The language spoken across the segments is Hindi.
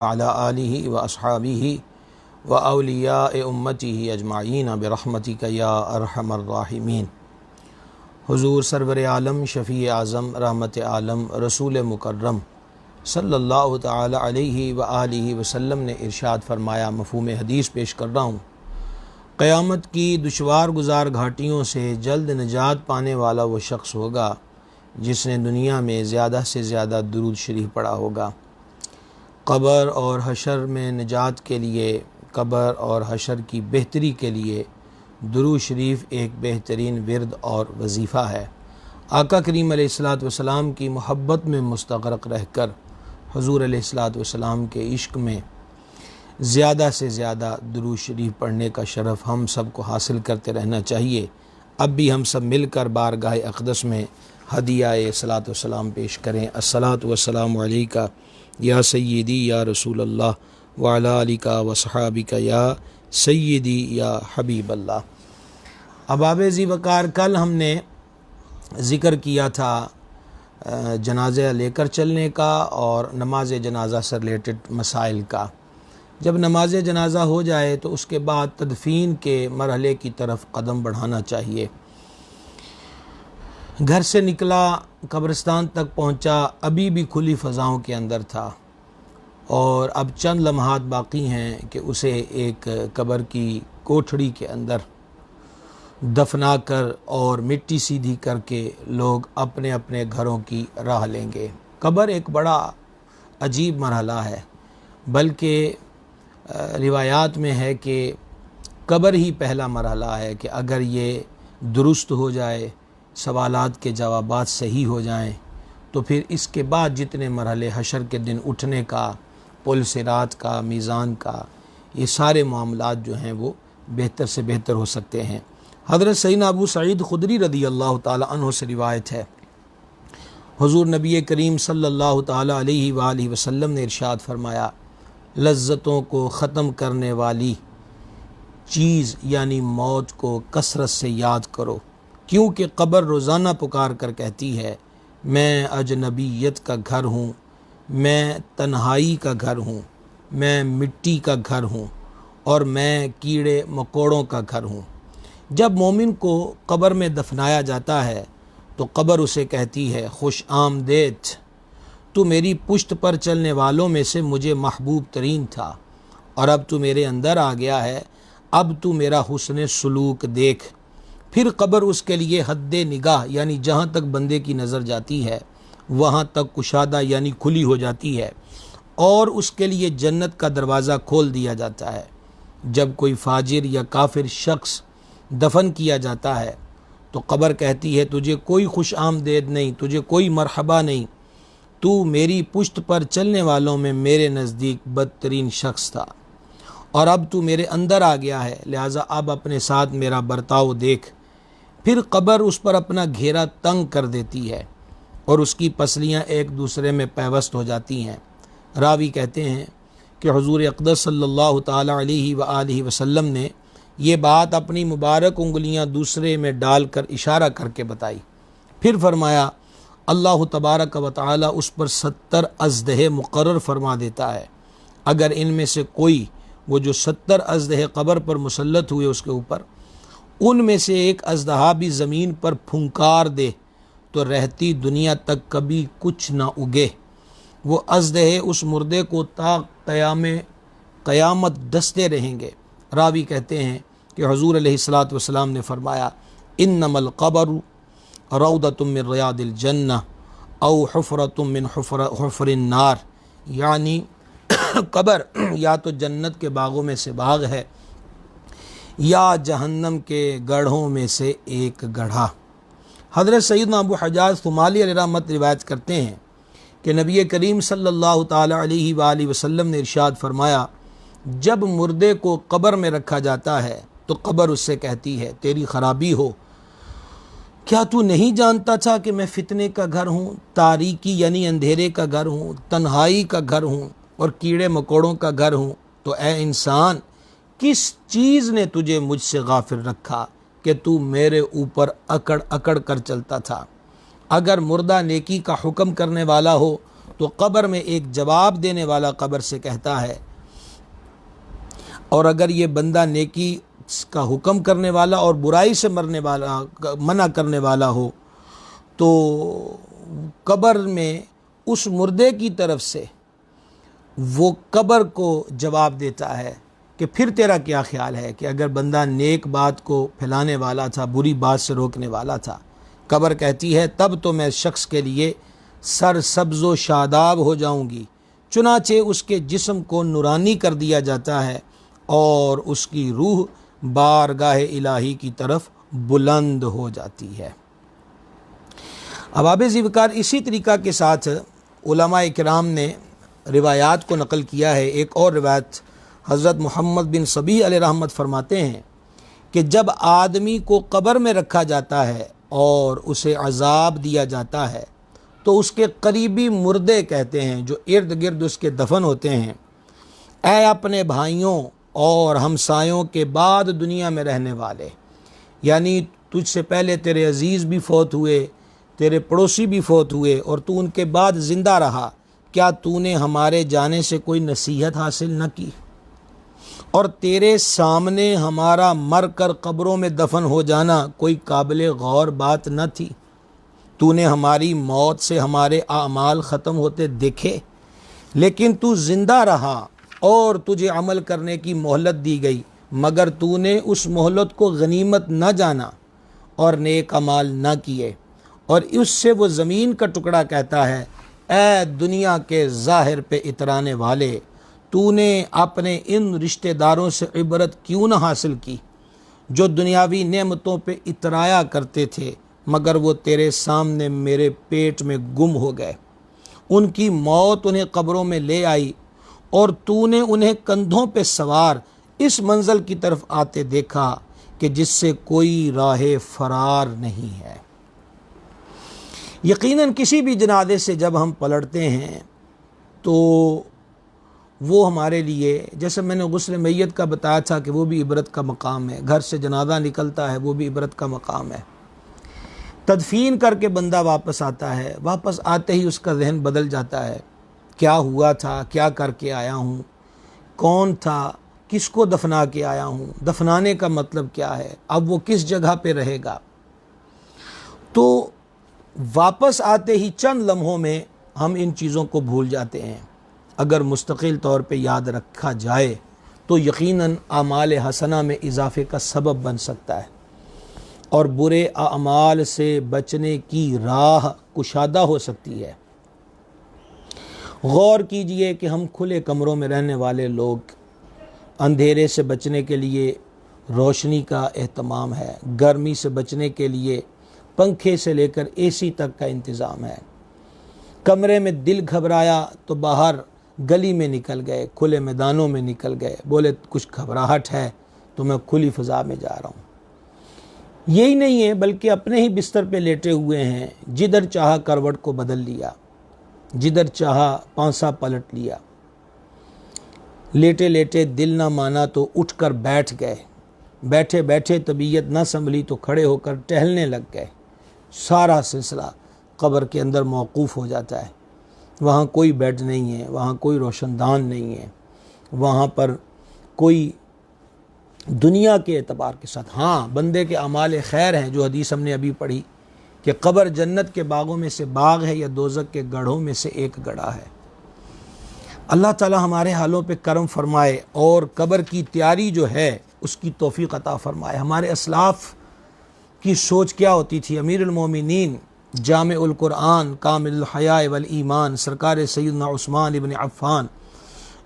अला आलिहि व अस्हाबिहि व औलियाए उम्मतिहि अजमाईन बिरहमतिक या अरहमर राहिमीन। हुज़ूर सरवर आलम शफ़ी आज़म रहमत आलम रसूल मुकर्रम सल्लल्लाहु तआला अलैहि व आलिहि वसल्लम ने इरशाद फरमाया, मफ़हूम हदीस पेश कर रहा हूँ। क़यामत की दुशवार गुज़ार घाटियों से जल्द निजात पाने वाला वो शख्स होगा जिसने दुनिया में ज़्यादा से ज़्यादा दुरूद शरीफ पढ़ा होगा। क़ब्र और हशर में निजात के लिए, क़ब्र और हशर की बेहतरी के लिए दुरूद शरीफ एक बेहतरीन विर्द और वजीफ़ा है। आका करीम अलैहिस्सलातु वस्सलाम की मोहब्बत में मुस्तग़रक़ रहकर हुज़ूर अलैहिस्सलातु वस्सलाम के इश्क़ में ज़्यादा से ज़्यादा दुरूद शरीफ पढ़ने का शरफ़ हम सब को हासिल करते रहना चाहिए। अब भी हम सब मिलकर बारगाह अक़दस में हदियाए सलातो सलाम पेश करें। अस्सलातु वस्सलामु अलैका या सय्यदी या रसूल अल्लाह व अला आलिका व सहाबिका या सय्यदी या हबीब अल्लाह। अहबाब ज़ी वक़ार, कल हमने ज़िक्र किया था जनाज़ा लेकर चलने का और नमाज जनाज़ा से रिलेटेड मसाइल का। जब नमाज जनाज़ा हो जाए तो उसके बाद तदफ़ीन के मरहले की तरफ कदम बढ़ाना चाहिए। घर से निकला, कब्रिस्तान तक पहुंचा, अभी भी खुली फ़ज़ाओं के अंदर था और अब चंद लम्हात बाकी हैं कि उसे एक कब्र की कोठड़ी के अंदर दफना कर और मिट्टी सीधी करके लोग अपने अपने घरों की राह लेंगे। कब्र एक बड़ा अजीब मरहला है, बल्कि रिवायात में है कि कब्र ही पहला मरहला है कि अगर ये दुरुस्त हो जाए, सवालात के जवाबात सही हो जाएं, तो फिर इसके बाद जितने मरहले हशर के दिन उठने का, पुल सिरात का, मीज़ान का, ये सारे मामलात जो हैं वो बेहतर से बेहतर हो सकते हैं। हज़रत सैयदना अबू सईद खुदरी रदी अल्लाह ताला अन्हु से रिवायत है, हुज़ूर नबी करीम सल्लल्लाहु ताला अलैहि व आलिहि वसल्लम ने इरशाद फरमाया, लज्जतों को ख़त्म करने वाली चीज़ यानी मौत को कसरत से याद करो, क्योंकि कब्र रोज़ाना पुकार कर कहती है, मैं अजनबीयत का घर हूँ, मैं तन्हाई का घर हूँ, मैं मिट्टी का घर हूँ और मैं कीड़े मकोड़ों का घर हूँ। जब मोमिन को कब्र में दफनाया जाता है तो कब्र उसे कहती है, खुश आमदेद, तू मेरी पुश्त पर चलने वालों में से मुझे महबूब तरीन था और अब तू मेरे अंदर आ गया है, अब तू मेरा हुस्न सुलूक देख। फिर कब्र उसके लिए हद्दे निगाह यानी जहाँ तक बंदे की नज़र जाती है वहाँ तक कुशादा यानी खुली हो जाती है और उसके लिए जन्नत का दरवाज़ा खोल दिया जाता है। जब कोई फाजिर या काफिर शख्स दफन किया जाता है तो कब्र कहती है, तुझे कोई खुश आमदेद नहीं, तुझे कोई मरहबा नहीं, तू मेरी पुश्त पर चलने वालों में मेरे नज़दीक बदतरीन शख्स था और अब तू मेरे अंदर आ गया है, लिहाजा अब अपने साथ मेरा बर्ताव देख। फिर कब्र उस पर अपना घेरा तंग कर देती है और उसकी पसलियाँ एक दूसरे में पैवस्त हो जाती हैं। रावी कहते हैं कि हुज़ूर अक़दस सल्लल्लाहु ताला अलैहि व आलिहि वसल्लम ने ये बात अपनी मुबारक उंगलियाँ दूसरे में डालकर इशारा करके बताई। फिर फरमाया, अल्लाह तबारक व तआला उस पर 70 अज़दहे मुक़र्रर फरमा देता है। अगर इनमें से कोई, वो जो 70 अज़दहे कब्र पर मुसल्लत हुए उसके ऊपर, उनमें से एक अज़दहा भी ज़मीन पर फुंकार दे तो रहती दुनिया तक कभी कुछ ना उगे। वो अज़दहे उस मुर्दे को ता क़यामत डसते रहेंगे। रावी कहते हैं कि हुज़ूर अलैहिस्सलातु वस्सलाम ने फरमाया, इन्नमल क़ब्रु रौदतुम मिन रियादिल जन्नह औ हुफ़रतुम मिन हुफ़रिन नार, यानी कब्र या तो जन्नत के बागों में से बाग है या जहन्नम के गढ़ों में से एक गढ़ा। हज़रत सैयदना अबू हज्जाज तुमाली अलैहिर्रहमत रिवायत करते हैं कि नबी करीम सल्लल्लाहु ताला अलैहि व आलिहि वसल्लम ने इरशाद फरमाया, जब मुर्दे को कब्र में रखा जाता है तो कब्र उससे कहती है, तेरी खराबी हो, क्या तू नहीं जानता था कि मैं फितने का घर हूँ, तारीकी यानी अंधेरे का घर हूँ, तन्हाई का घर हूँ और कीड़े मकोड़ों का घर हूँ। तो ए इंसान, किस चीज़ ने तुझे मुझसे गाफिल रखा कि तू मेरे ऊपर अकड़ अकड़ कर चलता था। अगर मुर्दा नेकी का हुक्म करने वाला हो तो कब्र में एक जवाब देने वाला कब्र से कहता है। और अगर ये बंदा नेकी का हुक्म करने वाला और बुराई से मना करने वाला हो, तो कब्र में उस मुर्दे की तरफ से वो कब्र को जवाब देता है कि फिर तेरा क्या ख्याल है कि अगर बंदा नेक बात को फैलाने वाला था, बुरी बात से रोकने वाला था। कब्र कहती है तब तो मैं शख्स के लिए सर सब्ज़ व शादाब हो जाऊंगी। चुनाचे उसके जिस्म को नूरानी कर दिया जाता है और उसकी रूह बारगाह इलाही की तरफ बुलंद हो जाती है। अब आब ज़िक्र इसी तरीक़ा के साथ उलमा इकराम ने रिवायात को नकल किया है। एक और रिवायत हज़रत मोहम्मद बिन सबीह अलैहि रहमत फरमाते हैं कि जब आदमी को कब्र में रखा जाता है और उसे अजाब दिया जाता है, तो उसके करीबी मुर्दे कहते हैं जो इर्द गिर्द उसके दफन होते हैं, ऐ अपने भाइयों और हमसायों के बाद दुनिया में रहने वाले, यानी तुझसे पहले तेरे अजीज़ भी फौत हुए, तेरे पड़ोसी भी फौत हुए और तू उनके बाद ज़िंदा रहा, क्या तूने हमारे जाने से कोई नसीहत हासिल न की? और तेरे सामने हमारा मर कर कब्रों में दफन हो जाना कोई काबिल गौर बात न थी? तूने हमारी मौत से हमारे आमाल ख़त्म होते देखे, लेकिन तू ज़िंदा रहा और तुझे अमल करने की मोहलत दी गई, मगर तूने उस मोहलत को गनीमत न जाना और नेक अमाल न किए। और उससे वो ज़मीन का टुकड़ा कहता है, ऐ दुनिया के ज़ाहिर पे इतराने वाले, तूने अपने इन रिश्तेदारों से इबरत क्यों न हासिल की जो दुनियावी नेमतों पे इतराया करते थे, मगर वो तेरे सामने मेरे पेट में गुम हो गए। उनकी मौत उन्हें कब्रों में ले आई और तूने उन्हें कंधों पे सवार इस मंजिल की तरफ आते देखा कि जिससे कोई राह फरार नहीं है। यकीनन किसी भी जनाजे से जब हम पलटते हैं तो वो हमारे लिए, जैसे मैंने गुस्ल मैयत का बताया था कि वो भी इबरत का मकाम है, घर से जनाजा निकलता है वो भी इबरत का मकाम है। तदफीन करके बंदा वापस आता है, वापस आते ही उसका जहन बदल जाता है, क्या हुआ था, क्या करके आया हूँ, कौन था, किसको दफना के आया हूँ, दफनाने का मतलब क्या है, अब वो किस जगह पे रहेगा। तो वापस आते ही चंद लम्हों में हम इन चीज़ों को भूल जाते हैं। अगर मुस्तकिल तौर पे याद रखा जाए तो यकीनन आमाल हसना में इजाफ़े का सबब बन सकता है और बुरे आमाल से बचने की राह कुशादा हो सकती है। गौर कीजिए कि हम खुले कमरों में रहने वाले लोग, अंधेरे से बचने के लिए रोशनी का एहतमाम है, गर्मी से बचने के लिए पंखे से लेकर एसी तक का इंतज़ाम है। कमरे में दिल घबराया तो बाहर गली में निकल गए, खुले मैदानों में निकल गए, बोले कुछ घबराहट है तो मैं खुली फ़ज़ा में जा रहा हूँ। यही नहीं है बल्कि अपने ही बिस्तर पे लेटे हुए हैं, जिधर चाहा करवट को बदल लिया, जिधर चाहा पांसा पलट लिया, लेटे लेटे दिल ना माना तो उठकर बैठ गए, बैठे बैठे तबीयत ना संभली तो खड़े होकर टहलने लग गए। सारा सिलसिला कब्र के अंदर मौकूफ़ हो जाता है। वहाँ कोई बेड नहीं है, वहाँ कोई रोशनदान नहीं है, वहाँ पर कोई दुनिया के एतबार के साथ, हाँ बंदे के अमाल खैर हैं, जो हदीस हमने अभी पढ़ी कि कब्र जन्नत के बागों में से बाग है या दोज़ख के गढ़ों में से एक गढ़ा है। अल्लाह ताला हमारे हालों पे करम फरमाए और कब्र की तैयारी जो है उसकी तौफीक अता फरमाए। हमारे असलाफ़ की सोच क्या होती थी? अमीरुल मोमिनीन जामिउल कुरान कामिलुल हया वल ईमान सरकार सैयदना उस्मान इब्न अफ़्फ़ान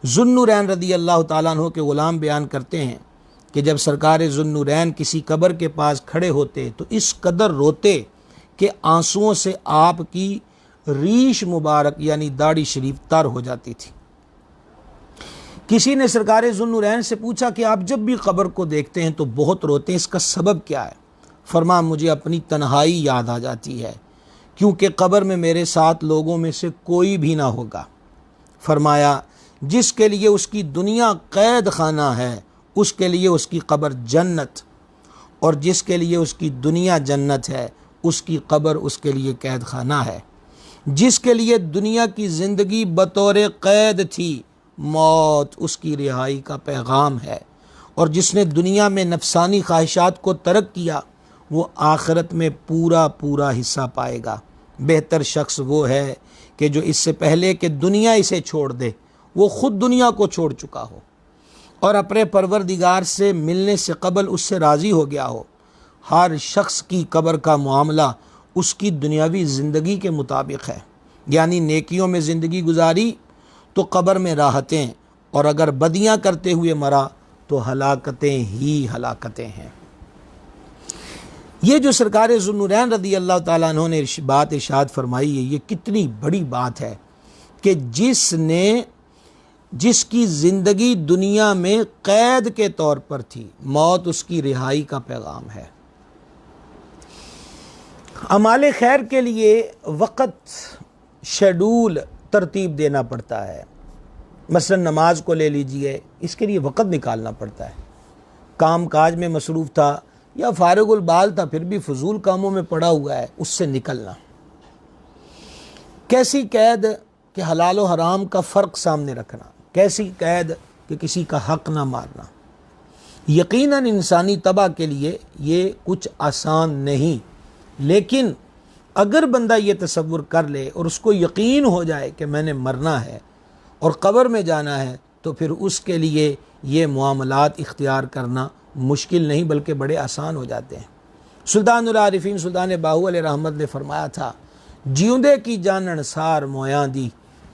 ज़ुन्नुरैन रदी अल्लाह ताला अन्हु के ग़ुलाम बयान करते हैं कि जब सरकार ज़ुन्नुरैन किसी कब्र के पास खड़े होते तो इस कदर रोते कि आंसुओं से आपकी रीश मुबारक यानी दाढ़ी शरीफ तर हो जाती थी। किसी ने सरकार ज़ुन्नुरैन से पूछा कि आप जब भी कब्र को देखते हैं तो बहुत रोते हैं, इसका सबब क्या है? फरमा, मुझे अपनी तन्हाई याद आ जाती है क्योंकि कब्र में मेरे साथ लोगों में से कोई भी ना होगा। फरमाया, जिसके लिए उसकी दुनिया कैद खाना है उसके लिए उसकी कब्र जन्नत, और जिसके लिए उसकी दुनिया जन्नत है उसकी कब्र उसके लिए कैद खाना है। जिसके लिए दुनिया की ज़िंदगी बतौर क़ैद थी, मौत उसकी रिहाई का पैगाम है। और जिसने दुनिया में नफसानी ख्वाहिशात को तर्क किया वो आखिरत में पूरा पूरा हिस्सा पाएगा। बेहतर शख्स वो है कि जो इससे पहले कि दुनिया इसे छोड़ दे वो ख़ुद दुनिया को छोड़ चुका हो और अपने परवरदिगार से मिलने से कबल उससे राज़ी हो गया हो। हर शख्स की कब्र का मामला उसकी दुनियावी ज़िंदगी के मुताबिक है, यानी नेकियों में ज़िंदगी गुजारी तो कब्र में राहतें, और अगर बदियाँ करते हुए मरा तो हलाकतें ही हलाकतें हैं। ये जो सरकार ज़ुन्नूरैन रज़ी अल्लाह ताला अन्हु ने बात इरशाद फरमाई है, ये कितनी बड़ी बात है कि जिसकी ज़िंदगी दुनिया में क़ैद के तौर पर थी, मौत उसकी रिहाई का पैगाम है। अमाल खैर के लिए वक़्त शेड्यूल तरतीब देना पड़ता है। मसलन नमाज को ले लीजिए, इसके लिए वक़्त निकालना पड़ता है। काम काज में मसरूफ़ था या फारिगुल बाल था फिर भी फजूल कामों में पड़ा हुआ है, उससे निकलना। कैसी कैद कि हलाल व हराम का फ़र्क सामने रखना, कैसी कैद कि किसी का हक़ ना मारना। यकीनन इंसानी तबा के लिए ये कुछ आसान नहीं, लेकिन अगर बंदा ये तसव्वुर कर ले और उसको यकीन हो जाए कि मैंने मरना है और कब्र में जाना है, तो फिर उसके लिए ये मामलात इख्तियार करना मुश्किल नहीं बल्कि बड़े आसान हो जाते हैं। सुल्तानुल आरिफीन सुल्तान बाहू अलैहि रहमत ने फरमाया था, जिउंदे की जानन सार मोयां दी,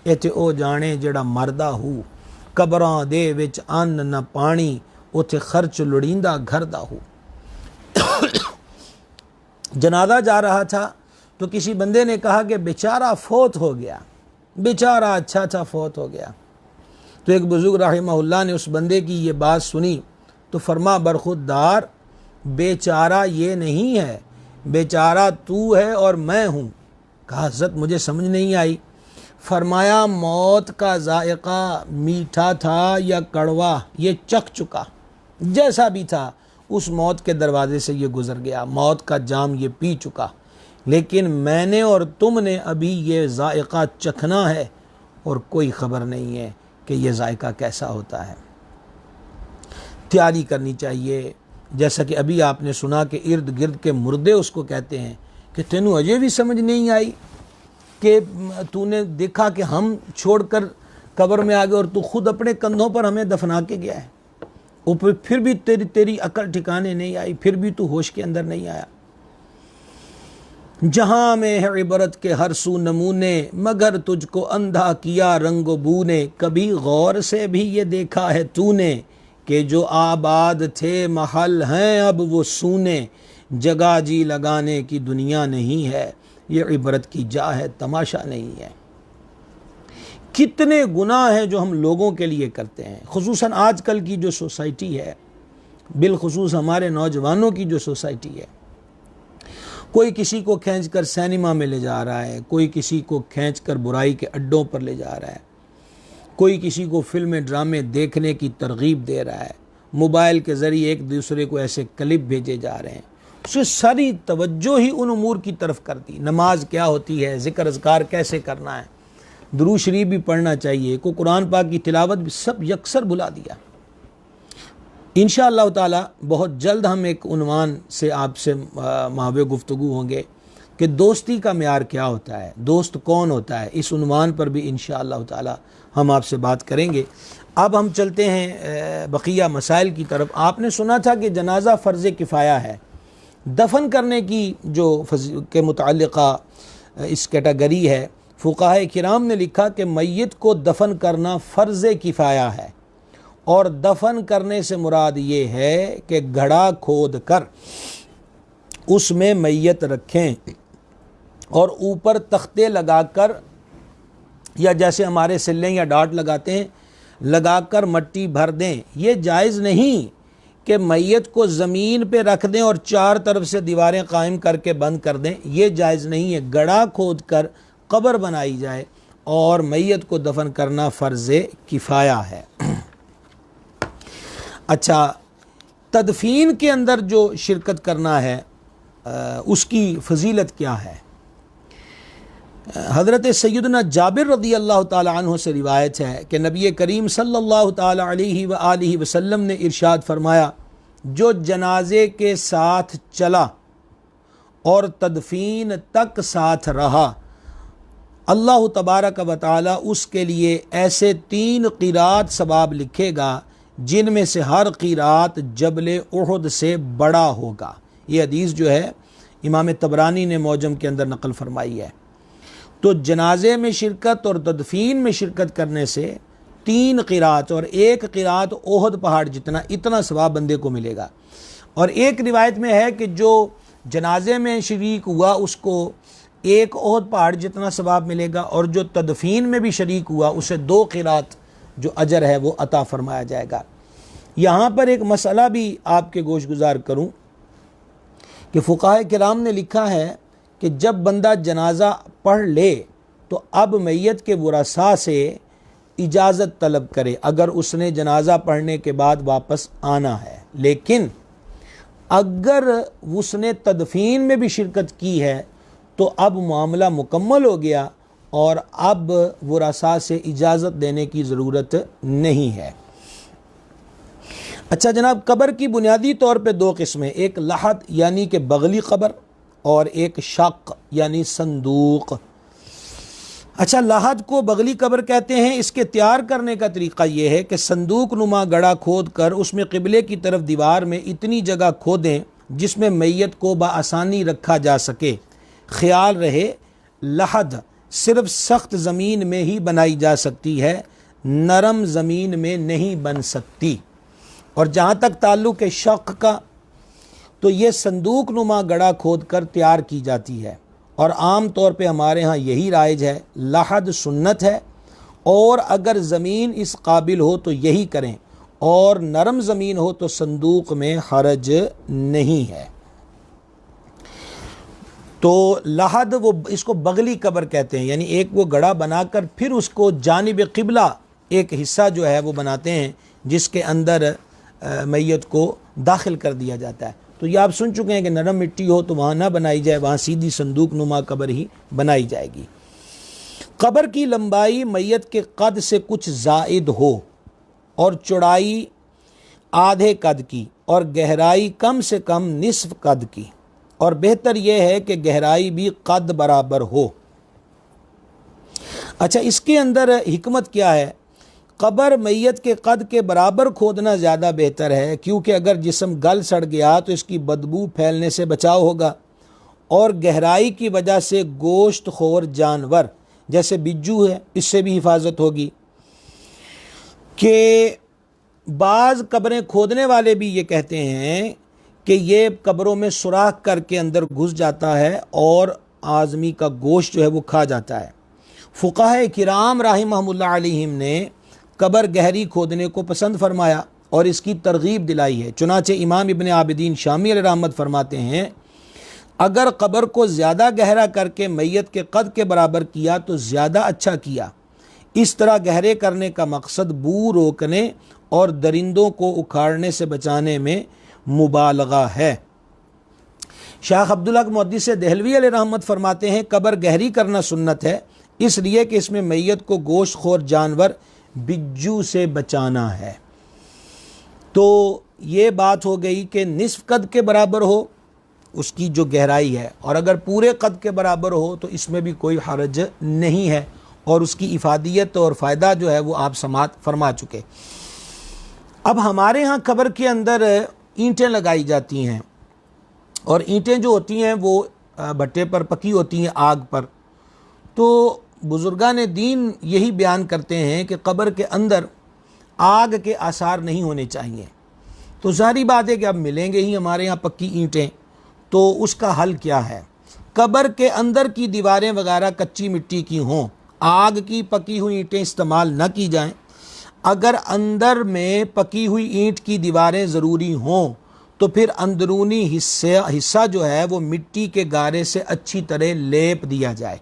इत्थे ओ जाने जेड़ा मरदा हूँ। कबरां दे विच अन्न न पानी, उत्थे खर्च लुड़ींदा घर दा हूँ। जनाजा जा रहा था तो किसी बंदे ने कहा कि बेचारा फौत हो गया, बेचारा अच्छा अच्छा फौत हो गया। तो एक बुजुर्ग रहमहुल्लाह ने उस बंदे की ये बात सुनी तो फरमा, बरखुरदार बेचारा ये नहीं है, बेचारा तू है और मैं हूँ। कहा हज़रत मुझे समझ नहीं आई। फरमाया, मौत का जायका मीठा था या कड़वा ये चख चुका, जैसा भी था उस मौत के दरवाजे से ये गुज़र गया, मौत का जाम ये पी चुका, लेकिन मैंने और तुमने अभी ये जायका चखना है और कोई ख़बर नहीं है कि ये जायका कैसा होता है। तैयारी करनी चाहिए। जैसा कि अभी आपने सुना कि इर्द गिर्द के मुर्दे उसको कहते हैं कि तेनू अजय भी समझ नहीं आई कि तूने देखा कि हम छोड़कर कब्र में आ गए और तू खुद अपने कंधों पर हमें दफना के गया है, और फिर भी तेरी अकल ठिकाने नहीं आई, फिर भी तू होश के अंदर नहीं आया। जहाँ में है इबरत के हर सू नमूने, मगर तुझको अंधा किया रंगो बू ने। कभी गौर से भी ये देखा है तूने कि जो आबाद थे महल हैं अब वो सूने। जगह जी लगाने की दुनिया नहीं है, ये इबरत की जा है तमाशा नहीं है। कितने गुनाह हैं जो हम लोगों के लिए करते हैं, खुसूसन आजकल की जो सोसाइटी है, बिलखुसूस हमारे नौजवानों की जो सोसाइटी है। कोई किसी को खींचकर सिनेमा में ले जा रहा है, कोई किसी को खींचकर बुराई के अड्डों पर ले जा रहा है, कोई किसी को फिल्में ड्रामे देखने की तरगीब दे रहा है, मोबाइल के ज़रिए एक दूसरे को ऐसे क्लिप भेजे जा रहे हैं। उससे सारी तवज्जो ही उन उमूर की तरफ कर दी। नमाज क्या होती है, ज़िक्र अज़कार कैसे करना है, दुरूद शरीफ भी पढ़ना चाहिए, को कुरान पाक की तिलावत भी, सब यकसर भुला दिया। इंशाअल्लाह ताला बहुत जल्द हम एक उन्वान से आपसे मावे गुफ्तगू होंगे कि दोस्ती का म्यार क्या होता है, दोस्त कौन होता है। इस उन्वान पर भी इंशाअल्लाह ताला हम आपसे बात करेंगे। अब हम चलते हैं बकिया मसाइल की तरफ। आपने सुना था कि जनाजा फ़र्ज़ किफ़ाया है, दफन करने की जो के मुताल्लिक़ा इस कैटेगरी है। फ़ुक़हा किराम ने लिखा कि मैयत को दफन करना फ़र्ज़ किफ़ाया है, और दफन करने से मुराद ये है कि घड़ा खोद कर उसमें मैयत रखें और ऊपर तख्ते लगाकर, या जैसे हमारे सिल्ले या डाट लगाते हैं, लगाकर मट्टी भर दें। ये जायज़ नहीं कि मैयत को ज़मीन पे रख दें और चार तरफ से दीवारें कायम करके बंद कर दें, ये जायज़ नहीं है। गड़ा खोद कर कब्र बनाई जाए और मैयत को दफन करना फ़र्ज़ किफ़ाया है। अच्छा, तदफीन के अंदर जो शिरकत करना है उसकी फजीलत क्या है? हज़रत सैयदना जाबिर रज़ी अल्लाह ताला अन्हु से रिवायत है कि नबी करीम सल्लल्लाहु ताला अलैहि वसल्लम ने इरशाद फरमाया, जो जनाजे के साथ चला और तदफीन तक साथ रहा, अल्लाह तबारक व तआला उसके लिए ऐसे 3 क़िरात सवाब लिखेगा जिनमें से हर क़िरात जबल उहुद से बड़ा होगा। ये हदीस जो है इमाम तबरानी ने मौजम के अंदर नकल फरमाई है। तो जनाजे में शिरकत और तदफीन में शिरकत करने से 3 क़िरात और 1 क़िरात ओहद पहाड़ जितना इतना सवाब बंदे को मिलेगा। और एक रिवायत में है कि जो जनाजे में शरीक हुआ उसको 1 ओहद पहाड़ जितना सवाब मिलेगा, और जो तदफीन में भी शरीक हुआ उसे 2 क़िरात जो अजर है वो अता फरमाया जाएगा। यहाँ पर एक मसला भी आपके गोश गुजार करूँ कि फ़ुक़हा किराम ने लिखा है कि जब बंदा जनाजा पढ़ ले तो अब मैयत के वरसा से इजाज़त तलब करे अगर उसने जनाजा पढ़ने के बाद वापस आना है। लेकिन अगर उसने तदफीन में भी शिरकत की है तो अब मामला मुकम्मल हो गया और अब वरसा से इजाज़त देने की ज़रूरत नहीं है। अच्छा जनाब, कब्र की बुनियादी तौर पे 2 किस्में, एक लहद यानी कि बगली कब्र और एक शक यानी संदूक। अच्छा, लहद को बगली कब्र कहते हैं। इसके तैयार करने का तरीका यह है कि संदूक नुमा गड़ा खोद कर उसमें क़िबले की तरफ दीवार में इतनी जगह खोदें जिसमें मैयत को बआसानी रखा जा सके। ख्याल रहे लहद सिर्फ सख्त ज़मीन में ही बनाई जा सकती है, नरम ज़मीन में नहीं बन सकती। और जहाँ तक ताल्लुक़ है शक का, तो ये संदूक नुमा गड़ा खोद कर तैयार की जाती है और आम तौर पे हमारे यहाँ यही राइज है। लहद सुन्नत है और अगर ज़मीन इस काबिल हो तो यही करें, और नरम ज़मीन हो तो संदूक में हरज नहीं है। तो लहद वो इसको बगली कब्र कहते हैं, यानी एक वो गड़ा बनाकर फिर उसको जानिब क़िबला एक हिस्सा जो है वो बनाते हैं जिसके अंदर मैयत को दाखिल कर दिया जाता है। तो ये आप सुन चुके हैं कि नरम मिट्टी हो तो वहाँ ना बनाई जाए, वहाँ सीधी संदूक नुमा कब्र ही बनाई जाएगी। कब्र की लंबाई मैयत के कद से कुछ ज़ायद हो और चौड़ाई आधे कद की और गहराई कम से कम निस्फ कद की, और बेहतर यह है कि गहराई भी कद बराबर हो। अच्छा, इसके अंदर हिकमत क्या है? कब्र मैयत के कद के बराबर खोदना ज़्यादा बेहतर है, क्योंकि अगर जिस्म गल सड़ गया तो इसकी बदबू फैलने से बचाव होगा, और गहराई की वजह से गोश्त खोर जानवर जैसे बिज्जू है इससे भी हिफाजत होगी। कि बाज़ कब्रें खोदने वाले भी ये कहते हैं कि ये कब्रों में सुराख करके अंदर घुस जाता है और आदमी का गोश्त जो है वो खा जाता है। फ़ुक़हा किराम रहमतुल्लाह अलैहिम ने कब्र गहरी खोदने को पसंद फरमाया और इसकी तरगीब दिलाई है। चुनाचे इमाम इब्न आबिदीन शामी अलैहि रहमत फरमाते हैं, अगर कब्र को ज़्यादा गहरा करके मैयत के कद के बराबर किया तो ज़्यादा अच्छा किया। इस तरह गहरे करने का मकसद बू रोकने और दरिंदों को उखाड़ने से बचाने में मुबालगा है। शाह अब्दुल्लाह मुहद्दिस देहलवी अलैहि रहमत फरमाते हैं, कब्र गहरी करना सुन्नत है इसलिए कि इसमें मैयत को गोश्त खोर जानवर बिज्जू से बचाना है। तो ये बात हो गई कि निस्फ कद के बराबर हो उसकी जो गहराई है, और अगर पूरे कद के बराबर हो तो इसमें भी कोई हरज नहीं है, और उसकी इफादियत और फ़ायदा जो है वो आप समात फरमा चुके। अब हमारे यहाँ कब्र के अंदर ईंटें लगाई जाती हैं, और ईंटें जो होती हैं वो भट्टे पर पकी होती हैं आग पर। तो बुज़ुर्गान दीन यही बयान करते हैं कि कब्र के अंदर आग के आसार नहीं होने चाहिए। तो ज़ाहिर बात है कि अब मिलेंगे ही हमारे यहाँ पक्की ईंटें, तो उसका हल क्या है? कब्र के अंदर की दीवारें वगैरह कच्ची मिट्टी की हों, आग की पकी हुई ईंटें इस्तेमाल न की जाएं। अगर अंदर में पकी हुई ईंट की दीवारें ज़रूरी हों तो फिर अंदरूनी हिस्सा जो है वो मिट्टी के गारे से अच्छी तरह लेप दिया जाए,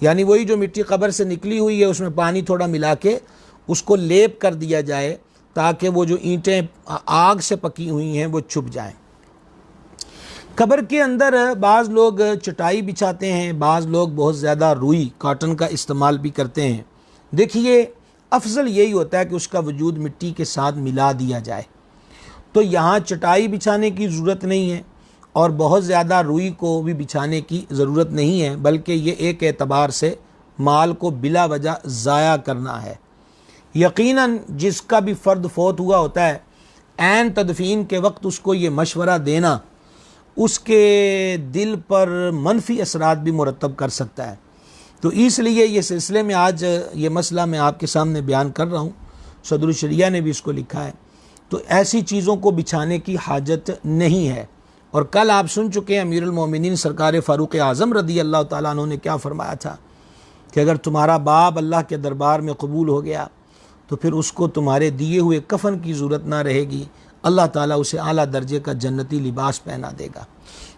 यानी वही जो मिट्टी कब्र से निकली हुई है उसमें पानी थोड़ा मिला के उसको लेप कर दिया जाए ताकि वो जो ईंटें आग से पकी हुई हैं वो छुप जाएं। कब्र के अंदर बाज़ लोग चटाई बिछाते हैं, बाज़ लोग बहुत ज़्यादा रुई कॉटन का इस्तेमाल भी करते हैं। देखिए अफजल यही होता है कि उसका वजूद मिट्टी के साथ मिला दिया जाए। तो यहाँ चटाई बिछाने की ज़रूरत नहीं है और बहुत ज़्यादा रुई को भी बिछाने की ज़रूरत नहीं है, बल्कि ये एक एतबार से माल को बिला वजह ज़ाया करना है। यकीनन जिसका भी फ़र्द फौत हुआ होता है, ऐन तदफीन के वक्त उसको ये मशवरा देना उसके दिल पर मनफी असरात भी मुरतब कर सकता है। तो इसलिए ये सिलसिले में आज ये मसला मैं आपके सामने बयान कर रहा हूँ। सदरुल शरिया ने भी इसको लिखा है। तो ऐसी चीज़ों को बिछाने की हाजत नहीं है। और कल आप सुन चुके हैं अमीरुल मोमिनीन सरकार फ़ारूक आज़म रदी अल्लाह ताला अन्हु ने क्या फ़रमाया था कि अगर तुम्हारा बाप अल्लाह के दरबार में कबूल हो गया तो फिर उसको तुम्हारे दिए हुए कफन की ज़रूरत ना रहेगी, अल्लाह ताला उसे आला दर्जे का जन्नती लिबास पहना देगा।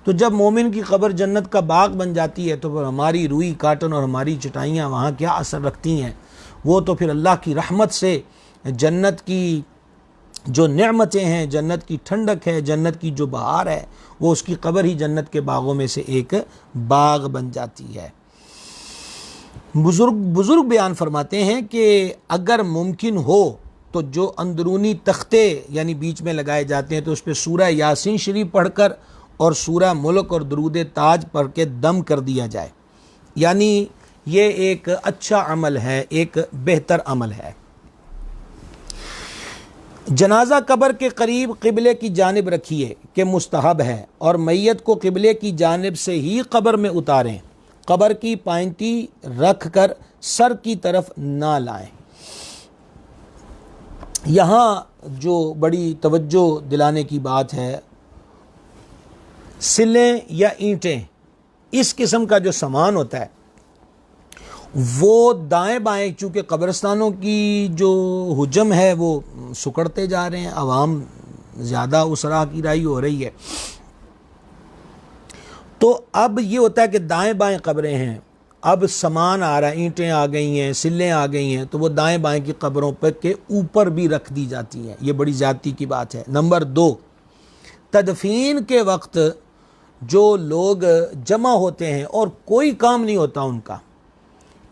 तो जब मोमिन की कब्र जन्नत का बाग बन जाती है तो फिर हमारी रुई काटन और हमारी चटाइयाँ वहाँ क्या असर रखती हैं। वो तो फिर अल्लाह की रहमत से जन्नत की जो नेमतें हैं, जन्नत की ठंडक है, जन्नत की जो बहार है, वो उसकी कब्र ही जन्नत के बागों में से एक बाग बन जाती है। बुज़ुर्ग बयान फरमाते हैं कि अगर मुमकिन हो तो जो अंदरूनी तख्ते यानी बीच में लगाए जाते हैं तो उस पर सूरह यासीन शरीफ पढ़कर और सूरह मुल्क और दरूद ताज पढ़ के दम कर दिया जाए। यानी ये एक अच्छा अमल है, एक बेहतर अमल है। जनाजा कब्र के करीब क़िबले की जानिब रखिए कि मुस्तहब है, और मैयत को क़िबले की जानिब से ही कब्र में उतारें। कब्र की पायंती रख कर सर की तरफ ना लाएं। यहाँ जो बड़ी तवज्जो दिलाने की बात है, सिलें या ईंटें, इस किस्म का जो सामान होता है वो दाएं बाएं, चूँकि कब्रिस्तानों की जो हुजम है वो सुकड़ते जा रहे हैं, आवाम ज़्यादा उस राह की राही हो रही है, तो अब ये होता है कि दाएं बाएं कब्रें हैं, अब सामान आ रहा है, ईंटें आ गई हैं, सिल्लें आ गई हैं, तो वो दाएं बाएं की कब्रों पर के ऊपर भी रख दी जाती हैं। ये बड़ी ज़्यादती की बात है। नंबर 2, तदफीन के वक्त जो लोग जमा होते हैं और कोई काम नहीं होता, उनका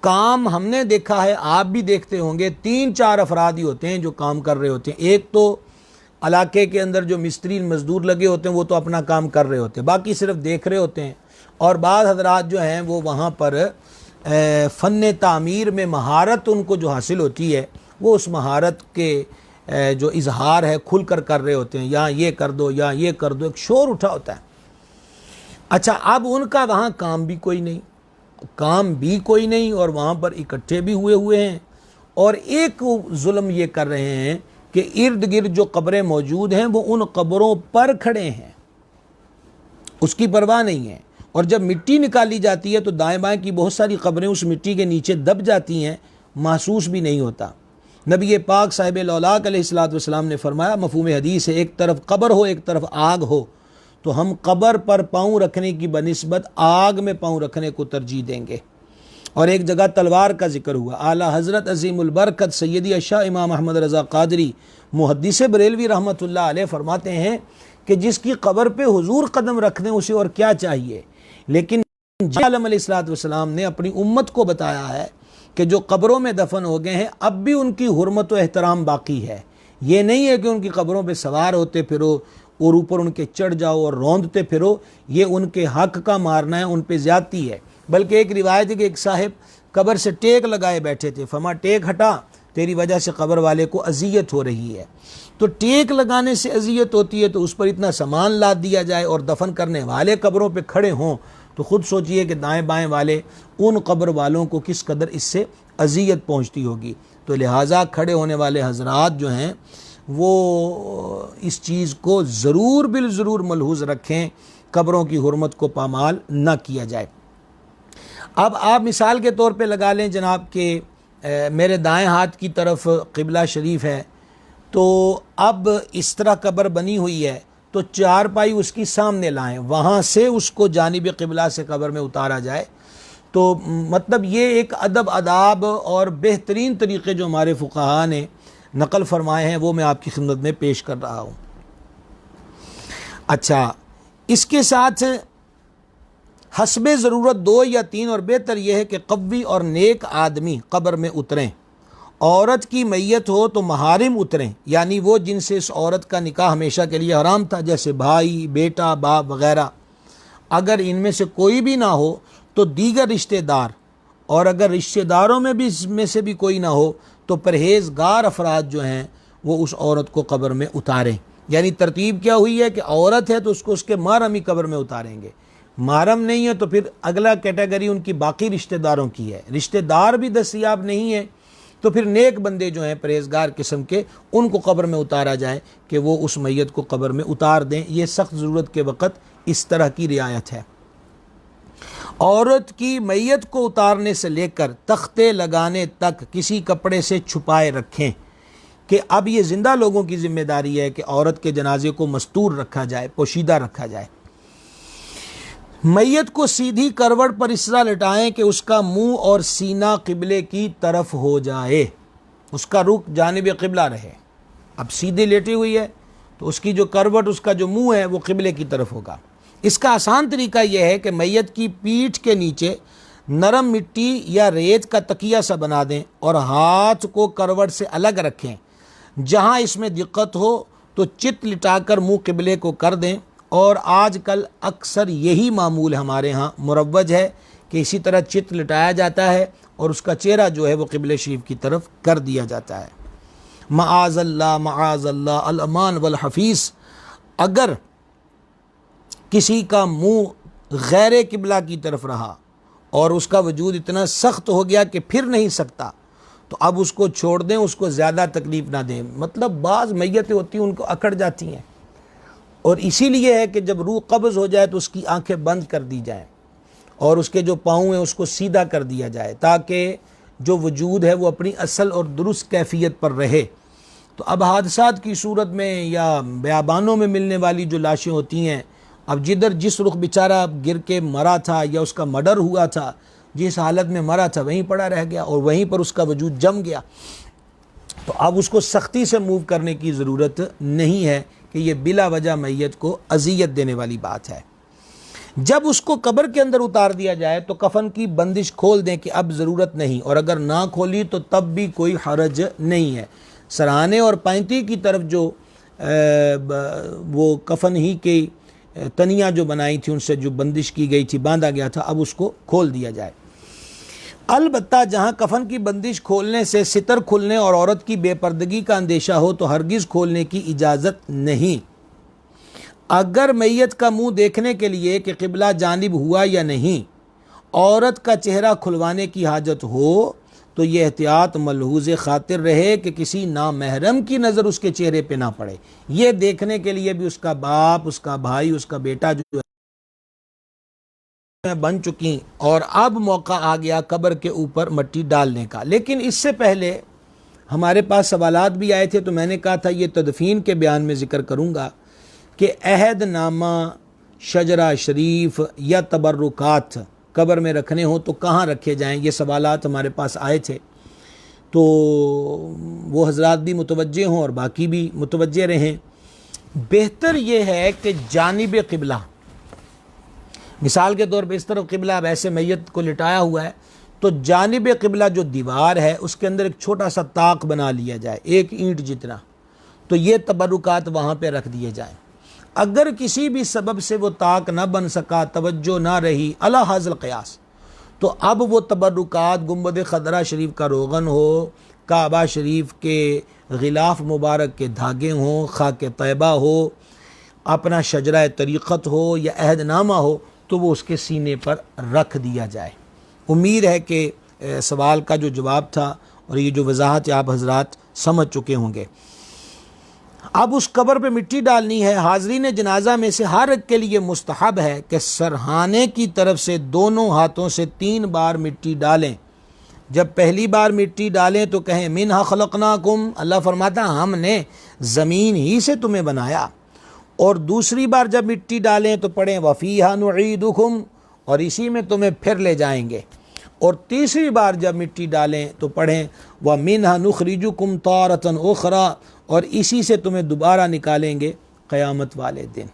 काम हमने देखा है, आप भी देखते होंगे, 3-4 अफराद ही होते हैं जो काम कर रहे होते हैं। एक तो इलाके के अंदर जो मिस्त्री मजदूर लगे होते हैं वो तो अपना काम कर रहे होते हैं, बाकी सिर्फ देख रहे होते हैं। और बाद हजरात जो हैं वो वहाँ पर फ़न तामीर में महारत उनको जो हासिल होती है वो उस महारत के जो इजहार है खुल कर रहे होते हैं। या ये कर दो, या ये कर दो, एक शोर उठा होता है। अच्छा, अब उनका वहाँ काम भी कोई नहीं और वहाँ पर इकट्ठे भी हुए हैं, और एक जुल्म ये कर रहे हैं कि इर्द गिर्द जो कब्रें मौजूद हैं वो उन कब्रों पर खड़े हैं, उसकी परवाह नहीं है। और जब मिट्टी निकाली जाती है तो दाएं बाएं की बहुत सारी कब्रें उस मिट्टी के नीचे दब जाती हैं, महसूस भी नहीं होता। नबी पाक साहिब लौलाक अलैहिस्सलाम ने फरमाया, मफ़हूम हदीस है, एक तरफ कब्र हो एक तरफ आग हो तो हम कब्र पर पाँव रखने की बनिस्बत आग में पाँव रखने को तरजीह देंगे। और एक जगह तलवार का जिक्र हुआ। आला हज़रत अज़ीमुल बरकत सैयदी अशा इमाम अहमद रज़ा क़ादरी मुहद्दिस बरेलवी रहमतुल्लाह अलैह फरमाते हैं कि जिसकी कब्र पे हुजूर कदम रख दें उसे और क्या चाहिए। लेकिन आलम अलैहिस्सलाम ने अपनी उम्मत को बताया है कि जो कब्रों में दफन हो गए हैं अब भी उनकी हुर्मत व एहतराम बाकी है। ये नहीं है कि उनकी कब्रों पे सवार होते फिरो और ऊपर उनके चढ़ जाओ और रौंदते फिरो, ये उनके हक का मारना है, उन पे ज़्यादती है। बल्कि एक रिवायत है कि एक साहिब कब्र से टेक लगाए बैठे थे, फरमा टेक हटा, तेरी वजह से कब्र वाले को अजियत हो रही है। तो टेक लगाने से अजियत होती है तो उस पर इतना सामान लाद दिया जाए और दफन करने वाले कब्रों पे खड़े हों, तो ख़ुद सोचिए कि दाएं बाएं वाले उन कब्र वालों को किस कदर इससे अजियत पहुँचती होगी। तो लिहाजा खड़े होने वाले हजरात जो हैं वो इस चीज़ को ज़रूर बिल ज़रूर मलहूज़ रखें, कब्रों की हुर्मत को पामाल न किया जाए। अब आप मिसाल के तौर पे लगा लें जनाब के मेरे दाएं हाथ की तरफ क़िबला शरीफ है, तो अब इस तरह कब्र बनी हुई है तो 4 पाई उसकी सामने लाएं, वहाँ से उसको जानिब क़िबला से कब्र में उतारा जाए। तो मतलब ये एक अदब अदाब और बेहतरीन तरीक़े जो हमारे फ़ुक़हा ने नकल फरमाए हैं वो मैं आपकी खिदमत में पेश कर रहा हूँ। अच्छा, इसके साथ हस्बे ज़रूरत 2 या 3 और बेहतर यह है कि कव्वी और नेक आदमी कब्र में उतरें। औरत की मैयत हो तो महारिम उतरें, यानी वो जिनसे इस औरत का निकाह हमेशा के लिए हराम था, जैसे भाई, बेटा, बाप वगैरह। अगर इनमें से कोई भी ना हो तो दीगर रिश्तेदार, और अगर रिश्तेदारों में से भी कोई ना हो तो परहेज़गार अफराद जो हैं वो उस औरत को कब्र में उतारें। यानी तरतीब क्या हुई है कि औरत है तो उसको उसके महरम ही कब्र में उतारेंगे, महरम नहीं है तो फिर अगला कैटेगरी उनकी बाकी रिश्तेदारों की है। रिश्तेदार भी दस्तयाब नहीं है तो फिर नेक बंदे जो हैं परहेज़गार किस्म के, उनको कब्र में उतारा जाए कि वो उस मैयत को कब्र में उतार दें। ये सख्त ज़रूरत के वक़्त इस तरह की रियायत है। औरत की मैयत को उतारने से लेकर तख्ते लगाने तक किसी कपड़े से छुपाए रखें कि अब ये ज़िंदा लोगों की ज़िम्मेदारी है कि औरत के जनाजे को मस्तूर रखा जाए, पोशीदा रखा जाए। मैयत को सीधी करवट पर इस तरह लिटाएं कि उसका मुंह और सीना क़िबले की तरफ हो जाए, उसका रुख जानिब क़िबला रहे। अब सीधी लेटी हुई है तो उसकी जो करवट, उसका जो मुंह है वो क़िबले की तरफ होगा। इसका आसान तरीका यह है कि मैयत की पीठ के नीचे नरम मिट्टी या रेत का तकिया सा बना दें और हाथ को करवट से अलग रखें। जहां इसमें दिक्कत हो तो चित लिटाकर मुंह क़िबले को कर दें। और आजकल अक्सर यही मामूल हमारे यहाँ मुरव्वज है कि इसी तरह चित लिटाया जाता है और उसका चेहरा जो है वो क़िबले शरीफ की तरफ कर दिया जाता है। मआज़ल्लाह अल अमान वल हफ़ीज़। अगर किसी का मुंह गैर क़िबला की तरफ रहा और उसका वजूद इतना सख्त हो गया कि फिर नहीं सकता, तो अब उसको छोड़ दें, उसको ज़्यादा तकलीफ़ ना दें। मतलब बाज़ मैयतें होती हैं उनको अकड़ जाती हैं, और इसीलिए है कि जब रूह कब्ज़ हो जाए तो उसकी आंखें बंद कर दी जाएं और उसके जो पाँव हैं उसको सीधा कर दिया जाए ताकि जो वजूद है वो अपनी असल और दुरुस्त कैफियत पर रहे। तो अब हादसात की सूरत में या बयाबानों में मिलने वाली जो लाशें होती हैं, अब जिधर जिस रुख बेचारा गिर के मरा था या उसका मर्डर हुआ था, जिस हालत में मरा था वहीं पड़ा रह गया और वहीं पर उसका वजूद जम गया, तो अब उसको सख्ती से मूव करने की ज़रूरत नहीं है कि ये बिला वजह मैयत को अजियत देने वाली बात है। जब उसको कब्र के अंदर उतार दिया जाए तो कफन की बंदिश खोल दें कि अब ज़रूरत नहीं, और अगर ना खोली तो तब भी कोई हरज नहीं है। सराहने और पैंती की तरफ जो वो कफन ही की तनियाँ जो बनाई थी उनसे जो बंदिश की गई थी, बांधा गया था, अब उसको खोल दिया जाए। अलबत्ता जहाँ कफन की बंदिश खोलने से सितर खुलने और औरत की बेपर्दगी का अंदेशा हो तो हरगिज़ खोलने की इजाज़त नहीं। अगर मैयत का मुंह देखने के लिए कि क़िबला जानिब हुआ या नहीं औरत का चेहरा खुलवाने की हाजत हो तो ये एहतियात मलहूज़ खातिर रहे कि किसी नामहरम की नज़र उसके चेहरे पे ना पड़े। ये देखने के लिए भी उसका बाप, उसका भाई, उसका बेटा जो बन चुकी, और अब मौका आ गया कब्र के ऊपर मिट्टी डालने का। लेकिन इससे पहले हमारे पास सवालात भी आए थे, तो मैंने कहा था ये तदफीन के बयान में ज़िक्र करूँगा कि अहदनामा, शजरा शरीफ या तबर्रुकात कब्र में रखने हो तो कहाँ रखे जाएँ, ये सवालात हमारे पास आए थे। तो वो हजरात भी मुतवज्जे हों और बाकी भी मुतवज्जे रहें। बेहतर ये है कि जानिब क़िबला, मिसाल के तौर पर इस तरफ क़िबला, अब ऐसे मैयत को लिटाया हुआ है तो जानिब क़िबला जो दीवार है उसके अंदर एक छोटा सा ताक बना लिया जाए, 1 ईंट जितना, तो ये तबरुकात वहाँ पे रख दिए जाएं। अगर किसी भी सबब से वो ताक ना बन सका, तवज्जो ना रही अला हाज़िल क़ियास, तो अब वो तबरुकात गुंबद खदरा शरीफ का रोगन हो, काबा शरीफ के ग़िलाफ़ मुबारक के धागे हों, खाक तैबा हो, अपना शजरा तरीक़त हो या अहदनामा हो, तो वो उसके सीने पर रख दिया जाए। उम्मीद है कि सवाल का जो जवाब था और ये जो वजाहत आप हजरात समझ चुके होंगे। अब उस कब्र पे मिट्टी डालनी है। हाज़रीन जनाजा में से हर एक के लिए मुस्तहब है कि सरहाने की तरफ से दोनों हाथों से 3 बार मिट्टी डालें। जब पहली बार मिट्टी डालें तो कहें मिन्हा खलक़नाकुम, अल्लाह फरमाता हमने ज़मीन ही से तुम्हें बनाया। और दूसरी बार जब मिट्टी डालें तो पढ़ें वफ़ीहा नुईदुकुम, और इसी में तुम्हें फिर ले जाएंगे। और तीसरी बार जब मिट्टी डालें तो पढ़ें व मिन्हा नुखरिजुकुम तारतन उखरा, और इसी से तुम्हें दोबारा निकालेंगे क़यामत वाले दिन।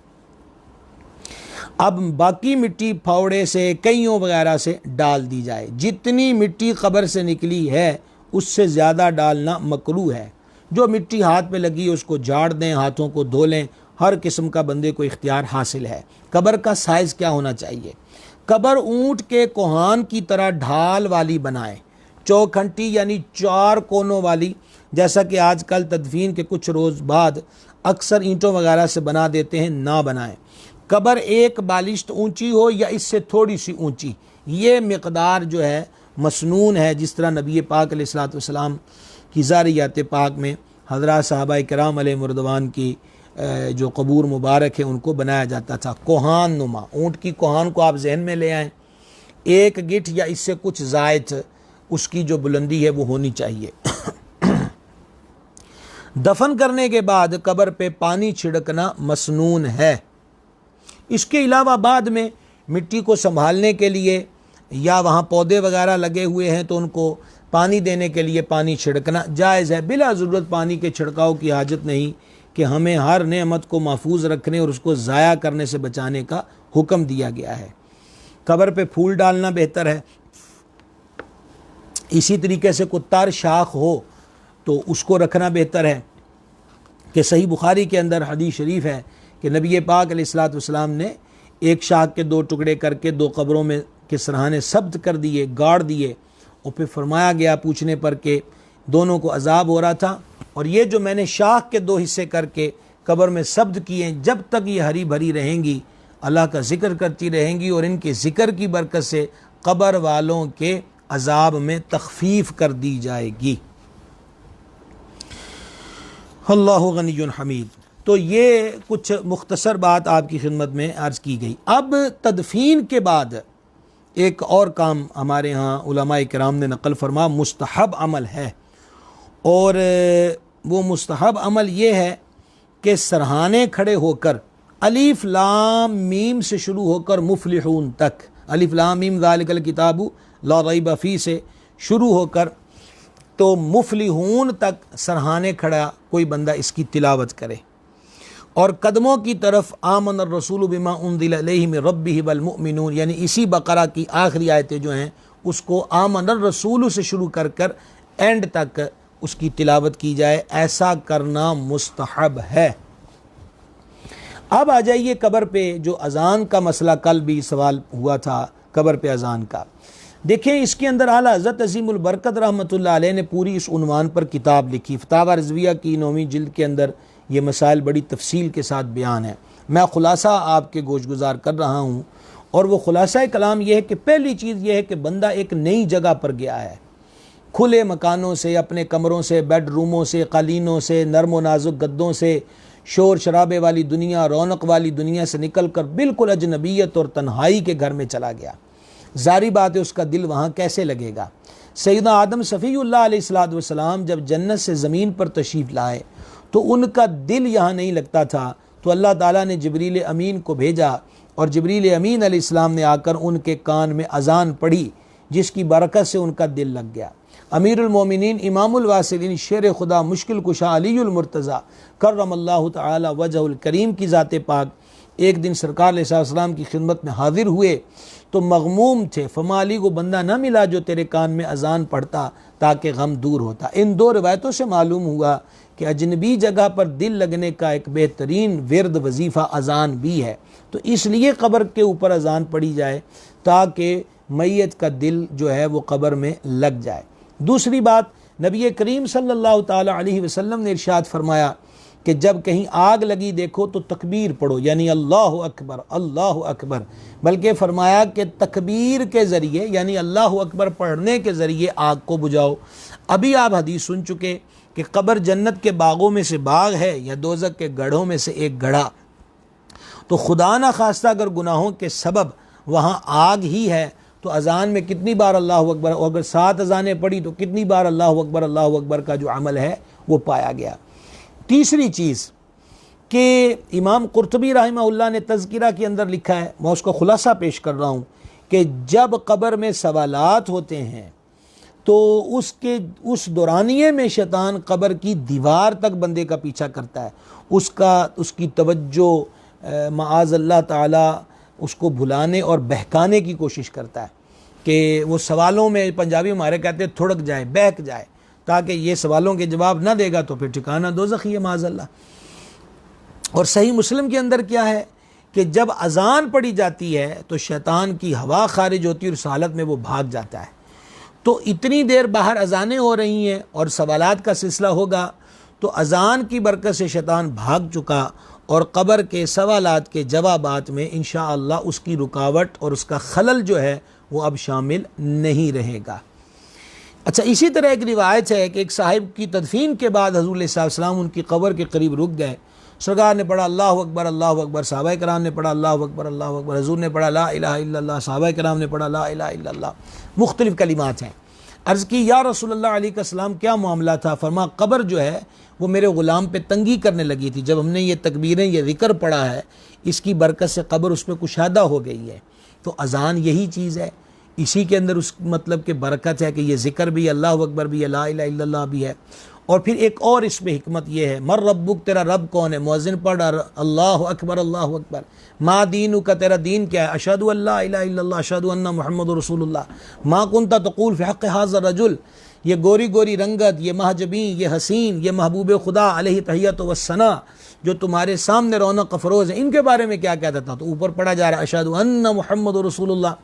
अब बाकी मिट्टी फावड़े से, कईयों वगैरह से डाल दी जाए। जितनी मिट्टी कब्र से निकली है उससे ज़्यादा डालना मकरूह है। जो मिट्टी हाथ पे लगी है उसको झाड़ दें, हाथों को धो लें। हर किस्म का बंदे को इख्तियार हासिल है। कब्र का साइज़ क्या होना चाहिए? कब्र ऊँट के कोहान की तरह ढाल वाली बनाएं, चौखंटी यानी 4 कोनों वाली, जैसा कि आजकल तदफीन के कुछ रोज़ बाद अक्सर ईंटों वगैरह से बना देते हैं, ना बनाएं। कब्र 1 बालिश्त ऊंची हो या इससे थोड़ी सी ऊंची, ये मिक़दार जो है मसनून है। जिस तरह नबी पाक अलैहिस्सलातु वस्सलाम की ज़ारियात पाक में हज़रात सहाबाए किराम अलैहिमुर्रदवान की जो कबूर मुबारक है उनको बनाया जाता था कोहान नुमा। ऊँट की कोहान को आप जहन में ले आएँ, 1 गिठ या इससे कुछ ज़ायद उसकी जो बुलंदी है वो होनी चाहिए। दफन करने के बाद कब्र पे पानी छिड़कना मसनून है। इसके अलावा बाद में मिट्टी को संभालने के लिए या वहाँ पौधे वगैरह लगे हुए हैं तो उनको पानी देने के लिए पानी छिड़कना जायज़ है। बिला ज़रूरत पानी के छिड़काव की हाजत नहीं, कि हमें हर नेमत को महफूज रखने और उसको ज़ाया करने से बचाने का हुक्म दिया गया है। कब्र पे फूल डालना बेहतर है। इसी तरीके से कोई तर शाख हो तो उसको रखना बेहतर है, कि सही बुखारी के अंदर हदीस शरीफ है कि नबी पाक अलैहिस्सलातु वस्सलाम ने एक शाख के 2 टुकड़े करके 2 कब्रों में के सरहाने सब्त कर दिए, गाड़ दिए, और फिर फरमाया गया पूछने पर कि दोनों को अजाब हो रहा था, और ये जो मैंने शाख के 2 हिस्से करके कब्र में सब्त किए, जब तक ये हरी भरी रहेंगी अल्लाह का जिक्र करती रहेंगी और इनके ज़िक्र की बरकत से कब्र वालों के अजाब में तख़फ़ीफ़ कर दी जाएगी। अल्लाहु गनियुन हमीद। तो ये कुछ मुख्तसर बात आपकी खिदमत में अर्ज़ की गई। अब तदफीन के बाद एक और काम हमारे यहाँ उलमाए किराम ने नक़ल फरमा, मुस्तहब अमल है, और वो मुस्तहब अमल ये है कि सरहाने खड़े होकर अलिफ लाम मीम से शुरू होकर मुफलिहून तक, अलिफ लाम मीम ज़ालिकल किताबु ला रैब फीह से शुरू होकर तो मुफलिहून तक सरहाने खड़ा कोई बंदा इसकी तिलावत करे, और कदमों की तरफ आमन रसूल बिमा उनज़िला इलैहि मिन रब्बिहि वल मुमिनून, यानी इसी बकरा की आखिरी आयतें जो हैं उसको आमन रसूल से शुरू कर कर एंड तक उसकी तिलावत की जाए। ऐसा करना मुस्तहब है। अब आ जाइए कब्र पे जो अज़ान का मसला, कल भी सवाल हुआ था कब्र पे अज़ान का। देखिए इसके अंदर आला हज़रत अज़ीमुल बरकत रहमतुल्लाह अलैह ने पूरी इस उन्वान पर किताब लिखी। फतावा रिज़विया की 9वीं जिल्द के अंदर ये मसाइल बड़ी तफसील के साथ बयान है। मैं ख़ुलासा आपके गोशगुजार कर रहा हूँ, और वो ख़ुलासा कलाम यह है कि पहली चीज़ यह है कि बंदा एक नई जगह पर गया है, खुले मकानों से, अपने कमरों से, बेडरूमों से, कालीनों से, नरम व नाजुक गद्दों से, शोर शराबे वाली दुनिया, रौनक वाली दुनिया से निकल कर बिल्कुल अजनबीयत और तन्हाई के घर में चला गया। ज़ारी बात है उसका दिल वहाँ कैसे लगेगा। सैयदना आदम सफ़ीउल्लाह अलैहिस्सलातु वस्सलाम जब जन्नत से ज़मीन पर तशरीफ़ लाए तो उनका दिल यहाँ नहीं लगता था, तो अल्लाह ताला ने जिब्रील अमीन को भेजा, और जिब्रील अमीन अलैहिस्सलाम ने आकर उनके कान में अज़ान पढ़ी, जिसकी बरकत से उनका दिल लग गया। अमीरुल मोमिनीन इमामुल वासिलीन शेर खुदा मुश्किल कुशा अलीउल मुर्तज़ा करमल्लाहु तआला वजहुल करीम की ज़ाते पाक एक दिन सरकार अलैहिस्सलाम की खिदमत में हाजिर हुए तो मगमूम थे। फमाली को बंदा न मिला जो तेरे कान में अज़ान पढ़ता ताकि गम दूर होता। इन 2 रिवायतों से मालूम हुआ कि अजनबी जगह पर दिल लगने का एक बेहतरीन विरद वजीफ़ा अज़ान भी है, तो इसलिए कब्र के ऊपर अज़ान पढ़ी जाए ताकि मैयत का दिल जो है वो कब्र में लग जाए। दूसरी बात, नबी करीम सल्लल्लाहु ताला अलैहि वसल्लम ने इरशाद फरमाया कि जब कहीं आग लगी देखो तो तकबीर पढ़ो, यानी अल्लाहु अकबर अल्लाहु अकबर, बल्कि फरमाया कि तकबीर के ज़रिए यानी अल्लाहु अकबर पढ़ने के ज़रिए आग को बुझाओ। अभी आप हदीस सुन चुके कि कब्र जन्नत के बागों में से बाग है या दोज़ख के गढ़ों में से एक गढ़ा, तो खुदा न खास्ता अगर गुनाहों के सबब वहाँ आग ही है तो अज़ान में कितनी बार अल्लाहु अकबर, और अगर 7 अज़ानें पढ़ी तो कितनी बार अल्लाहु अकबर का जो अमल है वो पाया गया। तीसरी चीज़ कि इमाम कुर्तुबी रहमहुल्लाह ने तज़किरा के अंदर लिखा है, मैं उसका खुलासा पेश कर रहा हूँ, कि जब कब्र में सवालात होते हैं तो उस दौरानिए में शैतान कब्र की दीवार तक बंदे का पीछा करता है, उसकी तवज्जो माअज़ अल्लाह ताला उसको भुलाने और बहकाने की कोशिश करता है कि वो सवालों में, पंजाबी हमारे कहते हैं, थुड़क जाए, बहक जाए, ताकि ये सवालों के जवाब ना देगा तो फिर ठिकाना दोज़खी है माज़अल्लाह। और सही मुस्लिम के अंदर क्या है कि जब अजान पढ़ी जाती है तो शैतान की हवा खारिज होती है और उस हालत में वो भाग जाता है। तो इतनी देर बाहर अजानें हो रही हैं और सवालात का सिलसिला होगा, तो अजान की बरकत से शैतान भाग चुका और क़ब्र के सवालात के जवाबात में इंशाअल्लाह उसकी रुकावट और उसका खलल जो है वो अब शामिल नहीं रहेगा। अच्छा, इसी तरह एक रिवायत है कि एक साहिब की तदफीन के बाद हज़ूर अलैहि सल्लम उनकी कब्र के करीब रुक गए। सरकार ने पढ़ा अल्लाहु अकबर, सहाबा कराम ने पढ़ा अल्लाहु अकबर, हज़ूर ने पढ़ा ला इलाहा इल्लल्लाह, सहाबा कराम ने पढ़ा ला इलाहा इल्लल्लाह। मुख्तलिफ़ कलिमात हैं। अर्ज़ की या रसूलल्लाह अलैहिस्सलाम क्या मामला था? फरमा कब्र जो है वो मेरे ग़ुलाम पे तंगी करने लगी थी। जब हमने ये तकबीरें, ये ज़िक्र पढ़ा है, इसकी बरकत से कब्र उस पर कुशादा हो गई है। तो अज़ान यही चीज़ है, इसी के अंदर उस मतलब के बरकत है कि ये ज़िक्र भी, अल्लाहु अकबर भी है, ला इलाहा इल्लल्लाह भी है। और फिर एक और इसमें हिकमत ये है, मर रब्बुक, तेरा रब कौन है? मुअज्जिन पढ़ अल्लाहु अकबर। मा दीनु का, तेरा दीन क्या है? अशहदु अल्ला इलाहा इल्लल्लाह अशहदु अन्ना मुहम्मदुर रसूलुल्लाह। मा कुंता तक़ूल फ़ी हक़्क़ि हाज़ा रजुल, ये गोरी गोरी रंगत, ये महजबीन, ये हसीन, ये महबूब खुदा अलैहि तहियत वस्सना, जो तुम्हारे सामने रौनक अफरोज़ है, इनके बारे में क्या कहता था? तो ऊपर पढ़ा जा रहा है अशहदु अन्ना मुहम्मदुर रसूलुल्लाह।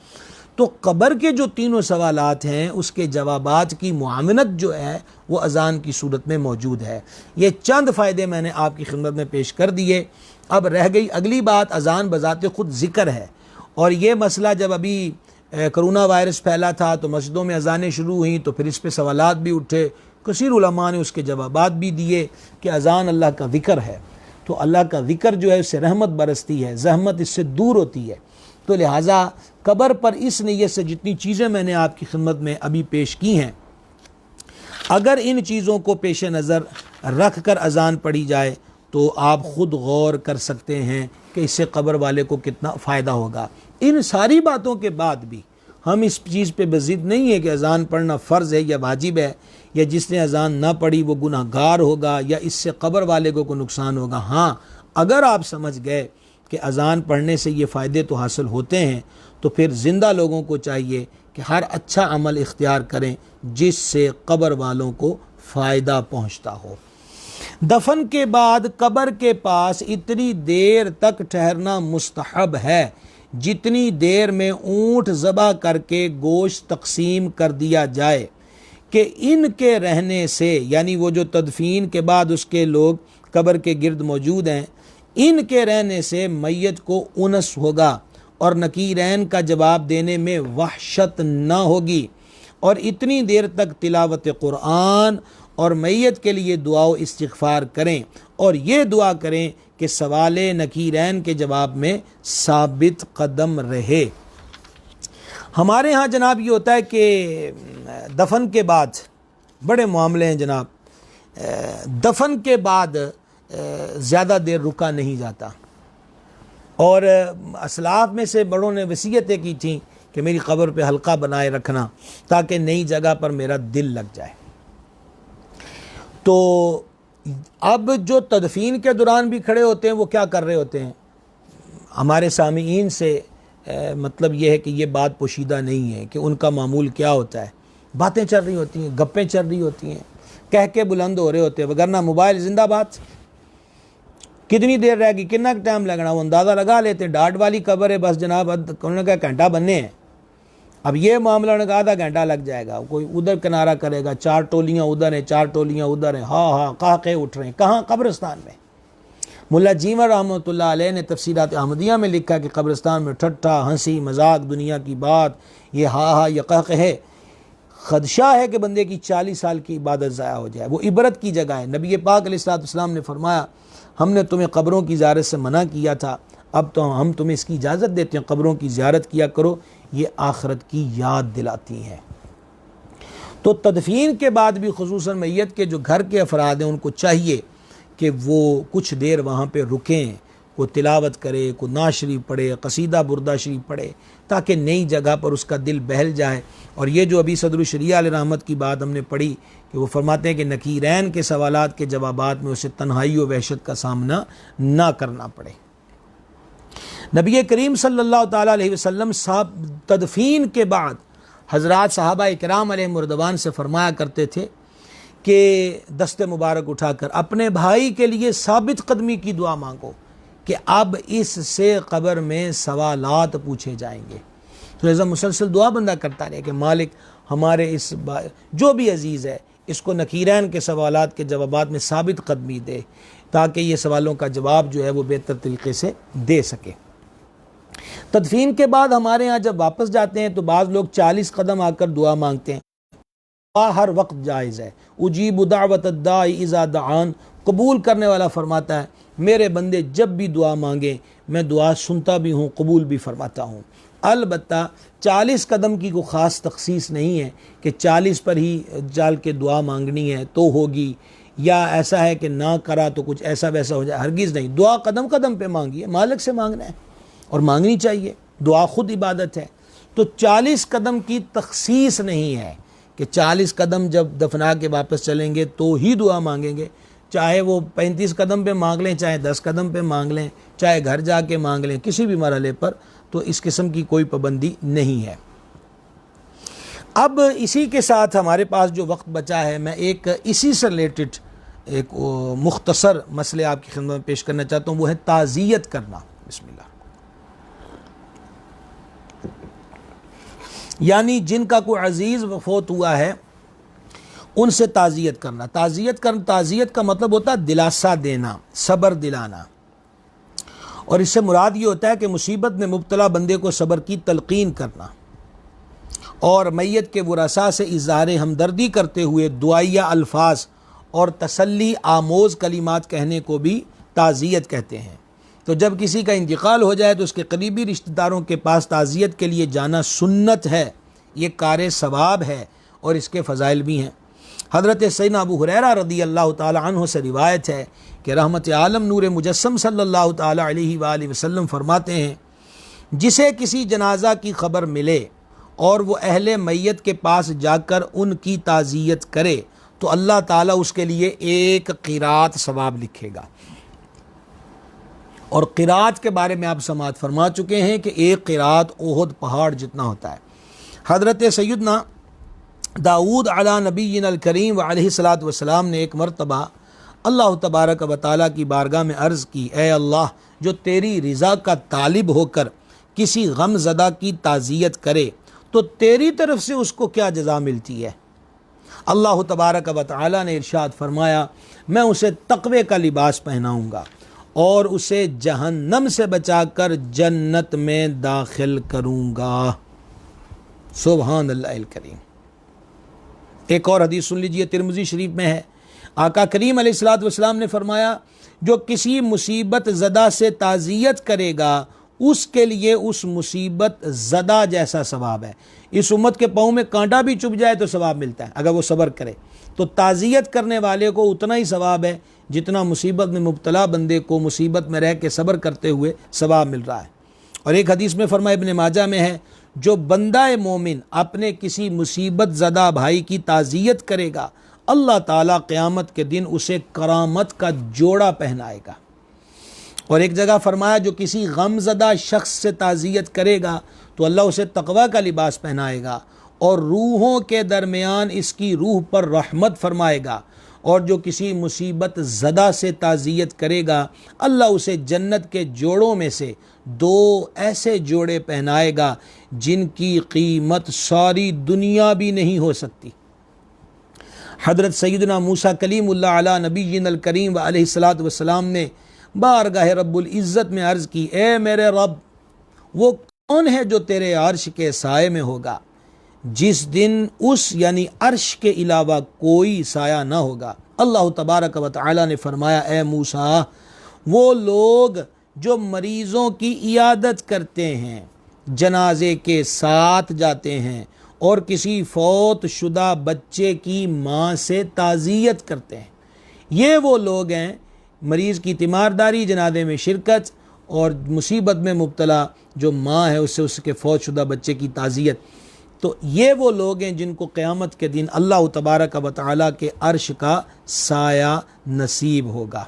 तो कब्र के जो तीनों सवालात हैं उसके जवाबात की मुआवनत जो है वो अज़ान की सूरत में मौजूद है। ये चंद फ़ायदे मैंने आपकी खिदमत में पेश कर दिए। अब रह गई अगली बात, अज़ान बज़ाते ख़ुद ज़िक्र है। और ये मसला जब अभी कोरोना वायरस फैला था तो मस्जिदों में अज़ानें शुरू हुई, तो फिर इस पर सवालात भी उठे, कसीर उलमा ने उसके जवाबात भी दिए कि अज़ान अल्लाह का ज़िक्र है। तो अल्लाह का ज़िक्र जो है उससे रहमत बरसती है, ज़हमत इससे दूर होती है। तो लिहाजा कब्र पर इस नीयत से जितनी चीज़ें मैंने आपकी खिदमत में अभी पेश की हैं, अगर इन चीज़ों को पेश नज़र रख कर अज़ान पढ़ी जाए तो आप ख़ुद गौर कर सकते हैं कि इससे कब्र वाले को कितना फ़ायदा होगा। इन सारी बातों के बाद भी हम इस चीज़ पे बज़िद नहीं है कि अज़ान पढ़ना फ़र्ज़ है या वाजिब है, या जिसने अज़ान ना पढ़ी वो गुनाहगार होगा या इससे कब्र वाले को नुकसान होगा। हाँ, अगर आप समझ गए कि अज़ान पढ़ने से ये फ़ायदे तो हासिल होते हैं, तो फिर ज़िंदा लोगों को चाहिए कि हर अच्छा अमल इख्तियार करें जिससे कब्र वालों को फ़ायदा पहुँचता हो। दफन के बाद कब्र के पास इतनी देर तक ठहरना मुस्तहब है जितनी देर में ऊँट ज़बा करके गोश्त तकसीम कर दिया जाए, कि इनके रहने से, यानी वो जो तदफीन के बाद उसके लोग कब्र के गिर्द मौजूद हैं, इनके रहने से मैयत को उनस होगा और नकीरैन का जवाब देने में वहशत न होगी। और इतनी देर तक तिलावत कुरान और मैयत के लिए दुआ व इस्तिग़फ़ार करें और ये दुआ करें कि सवाले नकीरैन के जवाब में साबित कदम रहे। हमारे यहाँ जनाब ये होता है कि दफन के बाद बड़े मामले हैं जनाब, दफन के बाद ज़्यादा देर रुका नहीं जाता। और असलाफ में से बड़ों ने वसीयतें की थी कि मेरी कब्र पे हल्का बनाए रखना ताकि नई जगह पर मेरा दिल लग जाए। तो अब जो तदफीन के दौरान भी खड़े होते हैं वो क्या कर रहे होते हैं, हमारे सामीईन से मतलब ये है कि ये बात पोशीदा नहीं है कि उनका मामूल क्या होता है। बातें चल रही होती हैं, गप्पें चल रही होती हैं, कह के बुलंद हो रहे होते हैं, वगरना मोबाइल जिंदाबाद। कितनी देर रहेगी, कितना टाइम लगना, वो अंदाज़ा लगा लेते। डाट वाली कब्र है, बस जनाब उन्होंने कहा घंटा बनने हैं। अब ये मामला उन्होंने कहा आधा घंटा लग जाएगा, कोई उधर किनारा करेगा, 4 टोलियाँ उधर हैं, 4 टोलियाँ उधर हैं, हाँ कहा के उठ रहे हैं, कहाँ? कब्रिस्तान में। मुल्ला जीवन रहमतुल्लाह अलैह ने तफसीरात अहमदिया में लिखा कि कब्रिस्तान में ठट्ठा, हंसी मजाक, दुनिया की बात, ये हाँ ये कह है, खदशा है कि बंदे की 40 साल की इबादत ज़ाया हो जाए। वो इबरत की जगह है। नबी पाक अलैहिस्सलाम ने फरमाया, हमने तुम्हें कब्रों की ज़ियारत से मना किया था, अब तो हम तुम्हें इसकी इजाज़त देते हैं, कब्रों की ज़ियारत किया करो, ये आखिरत की याद दिलाती हैं। तो तदफीन के बाद भी खुसूसन मैयत के जो घर के अफराद हैं उनको चाहिए कि वो कुछ देर वहाँ पे रुकें, को तिलावत करे, को नात शरीफ पढ़े, कसीदा बुर्दा शरीफ पढ़े, ताकि नई जगह पर उसका दिल बहल जाए। और ये जो अभी सदरुल शरिया अलैहि रहमत की बात हमने पढ़ी कि वो फरमाते हैं कि नकीरैन के सवालात के जवाबात में उसे तन्हाई और वहशत का सामना ना करना पड़े। नबी करीम सल्लल्लाहु ताला अलैहि वसल्लम साहब तदफीन के बाद हज़रात सहाबा इकराम अलैहिर्रज़वान से फरमाया करते थे कि दस्ते मुबारक उठाकर अपने भाई के लिए साबित कदमी की दुआ मांगो कि अब इससे कब्र में सवालात पूछे जाएंगे। तो ऐसा मुसलसल दुआ बंदा करता रहे कि मालिक हमारे इस जो भी अजीज़ है इसको नकीरैन के सवालात के जवाबात में साबित कदमी दे, ताकि ये सवालों का जवाब जो है वो बेहतर तरीके से दे सके। तदफीन के बाद हमारे यहाँ जब वापस जाते हैं तो बाज़ लोग 40 कदम आकर दुआ मांगते हैं। दुआ हर वक्त जायज़ है। उजीबु दावत दाई इज़ा दान, कबूल करने वाला फरमाता है मेरे बंदे जब भी दुआ मांगे मैं दुआ सुनता भी हूँ, कबूल भी फरमाता हूँ। अलबत्ता 40 कदम की कोई ख़ास तखसीस नहीं है कि 40 पर ही जाल के दुआ मांगनी है तो होगी, या ऐसा है कि ना करा तो कुछ ऐसा वैसा हो जाए। हरगिज़ नहीं, दुआ कदम कदम पे मांगिए, मालिक से मांगना है और मांगनी चाहिए। दुआ खुद इबादत है। तो 40 कदम की तखसीस नहीं है कि 40 कदम जब दफना के वापस चलेंगे तो ही दुआ मांगेंगे। चाहे वो 35 कदम पे मांग लें, चाहे 10 कदम पे मांग लें, चाहे घर जाके मांग लें, किसी भी मरहले पर तो इस किस्म की कोई पाबंदी नहीं है। अब इसी के साथ हमारे पास जो वक्त बचा है, मैं एक इसी से रिलेटेड एक मुख्तसर मसले आपकी खिदमत में पेश करना चाहता हूँ। वो है ताज़ियत करना। बिस्मिल्लाह। यानी जिनका कोई अजीज़ वफात हुआ है उनसे ताज़ियत करना। ताज़ियत का मतलब होता है दिलासा देना, सब्र दिलाना। और इससे मुराद ये होता है कि मुसीबत में मुब्तला बंदे को सब्र की तलकीन करना और मैयत के वरसा से इज़हार हमदर्दी करते हुए दुआइया अल्फाज और तसल्ली आमोज़ कलिमात कहने को भी ताज़ियत कहते हैं। तो जब किसी का इंतकाल हो जाए तो उसके करीबी रिश्तेदारों के पास ताज़ियत के लिए जाना सुन्नत है, ये कार सवाब है और इसके फ़ज़ाइल भी हैं। हज़रत सैयदना अबू हुरैरा रज़ी अल्लाह ताला अन्हु से रिवायत है कि रहमत आलम नूर मुजस्सम सल्लल्लाहु ताला अलैहि वसल्लम फरमाते हैं, जिसे किसी जनाजा की खबर मिले और वो अहले मैयत के पास जाकर उनकी ताज़ियत करे तो अल्लाह ताला उसके लिए एक क़िरात सवाब लिखेगा। और क़िरात के बारे में आप समाअत फरमा चुके हैं कि एक क़िरात ओहद पहाड़ जितना होता है। हज़रत सैयदना दाऊद अला नबीना करीम अलैहिस्सलातु वस्सलाम ने एक मरतबा अल्लाह तबारक व तआला की बारगाह में अर्ज़ की, ए अल्लाह, जो तेरी रिज़ा का तालिब होकर किसी गमज़दा की ताज़ियत करे तो तेरी तरफ से उसको क्या जज़ा मिलती है। अल्लाह तबारक व तआला ने इरशाद फरमाया, मैं उसे तक़वे का लिबास पहनाऊँगा और उसे जहन्नम से बचाकर जन्नत में दाखिल करूँगा। सुभान अल्लाह करीम। एक और हदीस सुन लीजिए, तिरमिज़ी शरीफ में है। आका करीम अलैहिस्सलातु वस्सलाम ने फरमाया, जो किसी मुसीबत ज़दा से ताज़ियत करेगा उसके लिए उस मुसीबत ज़दा जैसा सवाब है। इस उम्मत के पाँव में कांटा भी चुभ जाए तो सवाब मिलता है अगर वो सब्र करे। तो ताज़ियत करने वाले को उतना ही सवाब है जितना मुसीबत में मुब्तला बंदे को मुसीबत में रह के सब्र करते हुए सवाब मिल रहा है। और एक हदीस में फरमाया, इब्न माजा में है, जो बंदा मोमिन अपने किसी मुसीबत ज़दा भाई की ताज़ियत करेगा अल्लाह ताला क़यामत के दिन उसे करामत का जोड़ा पहनाएगा। और एक जगह फरमाया, जो किसी गमज़दा शख्स से ताज़ियत करेगा तो अल्लाह उसे तक़वा का लिबास पहनाएगा और रूहों के दरमियान इसकी रूह पर रहमत फरमाएगा। और जो किसी मुसीबत ज़दा से ताज़ियत करेगा अल्लाह उसे जन्नत के जोड़ों में से 2 ऐसे जोड़े पहनाएगा जिनकी कीमत सारी दुनिया भी नहीं हो सकती। हज़रत सैयदना मूसा कलीमुल्लाह अला नबीना करीम व अलैहिस्सलातु वस्सलाम ने बारगाह रब्बुल इज़्ज़त में अर्ज़ की, ए मेरे रब, वो कौन है जो तेरे अर्श के साए में होगा जिस दिन उस यानी अर्श के अलावा कोई साया ना होगा। अल्लाह तबारक व तआला ने फरमाया, ए मूसा, वो लोग जो मरीज़ों की इयादत करते हैं, जनाजे के साथ जाते हैं और किसी फौत शुदा बच्चे की माँ से ताज़ियत करते हैं, ये वो लोग हैं। मरीज़ की तीमारदारी, जनाजे में शिरकत और मुसीबत में मुब्तला जो माँ है उससे उसके फौत शुदा बच्चे की ताज़ियत। तो ये वो लोग हैं जिनको क़यामत के दिन अल्लाह तबारक व तआला के अर्श का साया नसीब होगा।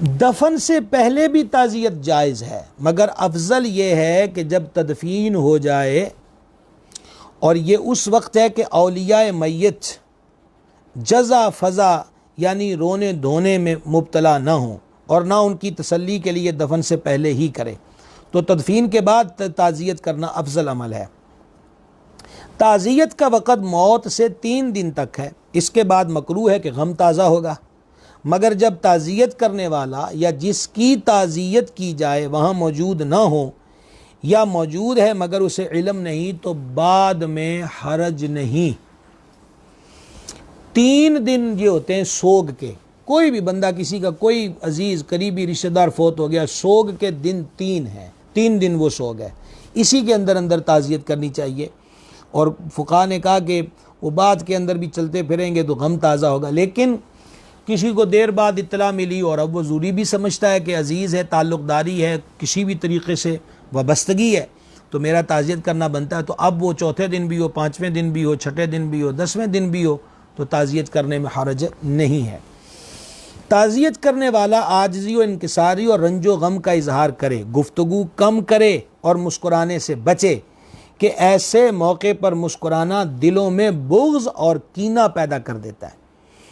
दफन से पहले भी ताज़ियत जायज़ है, मगर अफजल ये है कि जब तदफीन हो जाए, और ये उस वक्त है कि औलिया मैयत जज़ा फ़ज़ा यानी रोने धोने में मुब्तला ना हो और ना उनकी तसल्ली के लिए दफन से पहले ही करे, तो तदफीन के बाद ताज़ियत करना अफजल अमल है। ताज़ियत का वक़्त मौत से 3 दिन तक है, इसके बाद मकरूह है कि गम ताज़ा होगा। मगर जब ताज़ियत करने वाला या जिसकी ताज़ियत की जाए वहाँ मौजूद ना हो, या मौजूद है मगर उसे इल्म नहीं, तो बाद में हरज नहीं। 3 दिन ये होते हैं सोग के। कोई भी बंदा, किसी का कोई अजीज़ करीबी रिश्तेदार फोत हो गया, सोग के दिन 3 हैं, 3 दिन वो सोग है, इसी के अंदर अंदर ताज़ियत करनी चाहिए। और फुक़हा ने कहा कि वो बाद के अंदर भी चलते फिरेंगे तो गम ताज़ा होगा। लेकिन किसी को देर बाद इत्तला मिली और अब वो ज़रूरी भी समझता है कि अजीज़ है, ताल्लुक़दारी है, किसी भी तरीके से वाबस्तगी है, तो मेरा ताज़ियत करना बनता है, तो अब वो 4थे दिन भी हो, 5वें दिन भी हो, 6ठे दिन भी हो, 10वें दिन भी हो, तो ताज़ियत करने में हरज नहीं है। ताज़ियत करने वाला आजिज़ी और इनकिसारी और रंजो गम का इजहार करे, गुफ्तगू कम करे और मुस्कुराने से बचे कि ऐसे मौके पर मुस्कुराना दिलों में बुग़्ज़ और कीना पैदा कर देता है।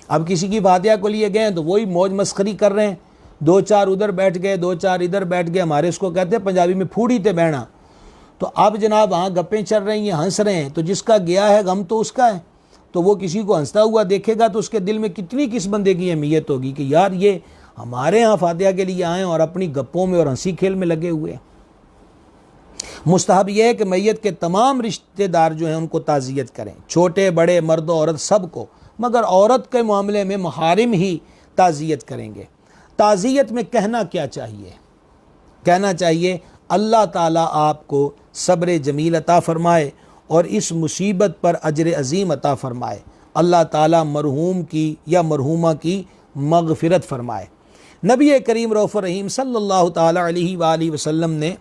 अब किसी की फातिहा को लिए गए तो वही मौज मस्खरी कर रहे हैं, 2-4 उधर बैठ गए, 2-4 इधर बैठ गए, हमारे इसको कहते हैं पंजाबी में फूड़ी ते बहना। तो अब जनाब वहाँ गप्पें चल रही हैं, हंस रहे हैं, तो जिसका गया है गम तो उसका है, तो वो किसी को हंसता हुआ देखेगा तो उसके दिल में कितनी किस बंदे की अहमियत होगी कि यार ये हमारे यहाँ फातिहा के लिए आए और अपनी गप्पों में और हंसी खेल में लगे हुए हैं। मुस्तहब यह है कि मैयत के तमाम रिश्तेदार जो हैं उनको ताज़ियत करें, छोटे बड़े मर्द औरत सबको, मगर औरत के मामले में महारिम ही ताज़ियत करेंगे। ताज़ियत में कहना क्या चाहिए? कहना चाहिए अल्लाह ताला आपको सब्र जमील अता फ़रमाए और इस मुसीबत पर अजर अज़ीम अता फ़रमाए। अल्लाह ताला मरहूम की या मरहूमा की मग़फ़िरत फ़रमाए। नबी करीम रऊफ़ुर रहीम सल्लल्लाहु ताला अलैहि वसल्लम ने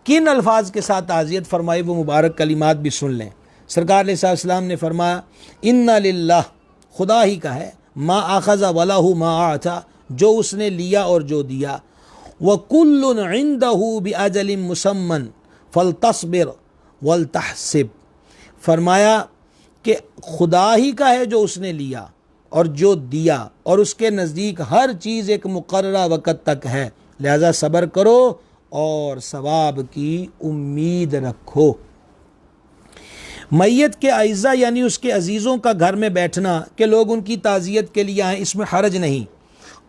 किन अल्फाज के साथ ताज़ियत फ़रमाई, वो मुबारक कलिमात भी सुन लें। सरकार अलैहिस्सलाम ने फ़रमाया, इन्ना लिल्लाह, खुदा ही का है, मा आख़ज़ा वलहु मा आता, जो उसने लिया और जो दिया, व कुल्लुन इंदहु बिअजलिन मुसम्मन फलतस्बिर वलतहसिब। फरमाया कि खुदा ही का है जो उसने लिया और जो दिया, और उसके नज़दीक हर चीज़ एक मुक़र्ररा वक़्त तक है, लिहाजा सब्र करो और सवाब की उम्मीद रखो। मैयत के आइज़ा यानी उसके अजीज़ों का घर में बैठना कि लोग उनकी ताज़ियत के लिए आएँ, इसमें हरज नहीं।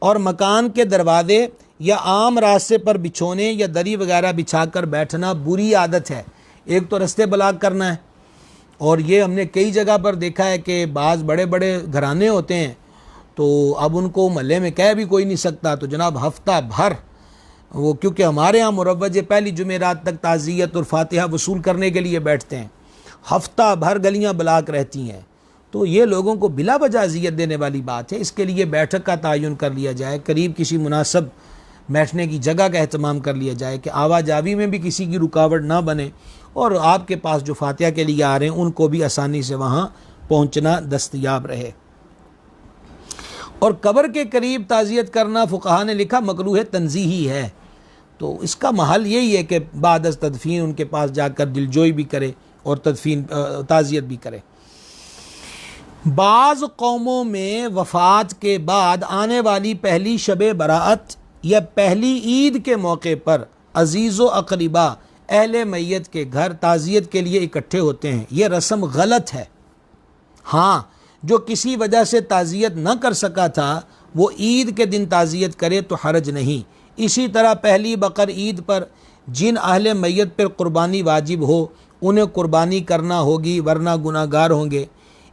और मकान के दरवाज़े या आम रास्ते पर बिछोने या दरी वगैरह बिछाकर बैठना बुरी आदत है। एक तो रास्ते ब्लॉक करना है, और ये हमने कई जगह पर देखा है कि बाज़ बड़े बड़े घराने होते हैं तो अब उनको महल्ले में कह भी कोई नहीं सकता, तो जनाब हफ्ता भर वो, क्योंकि हमारे यहाँ मुरव्वज पहली जुमेरात तक ताज़ियत और फातिहा वसूल करने के लिए बैठते हैं, हफ्ता भर गलियाँ ब्लॉक रहती हैं, तो ये लोगों को बिला वजह अज़ियत देने वाली बात है। इसके लिए बैठक का तयन कर लिया जाए, करीब किसी मुनासिब बैठने की जगह का एहतमाम कर लिया जाए कि आवाजावी में भी किसी की रुकावट ना बने, और आपके पास जो फातिहा के लिए आ रहे हैं उनको भी आसानी से वहाँ पहुँचना दस्तयाब रहे। और कब्र के करीब ताज़ियत करना फ़ुक़हा ने लिखा मकरूह तंज़ीही है, तो इसका महल यही है कि बाद अज़ तदफ़ीन उनके पास जाकर दिलजोई भी करे और ताज़ियत भी करे। बाज़ कौमों में वफ़ात के बाद आने वाली पहली शब बराअत या पहली ईद के मौके पर अजीज़ व अक़रीबा अहले मैयत के घर ताज़ियत के लिए इकट्ठे होते हैं। यह रस्म गलत है। हाँ, जो किसी वजह से ताज़ियत न कर सका था वो ईद के दिन ताज़ियत करे तो हरज नहीं। इसी तरह पहली बकर ईद पर जिन अहले मैयत पर क़ुरबानी वाजिब हो उन्हें क़ुरबानी करना होगी, वरना गुनाहगार होंगे।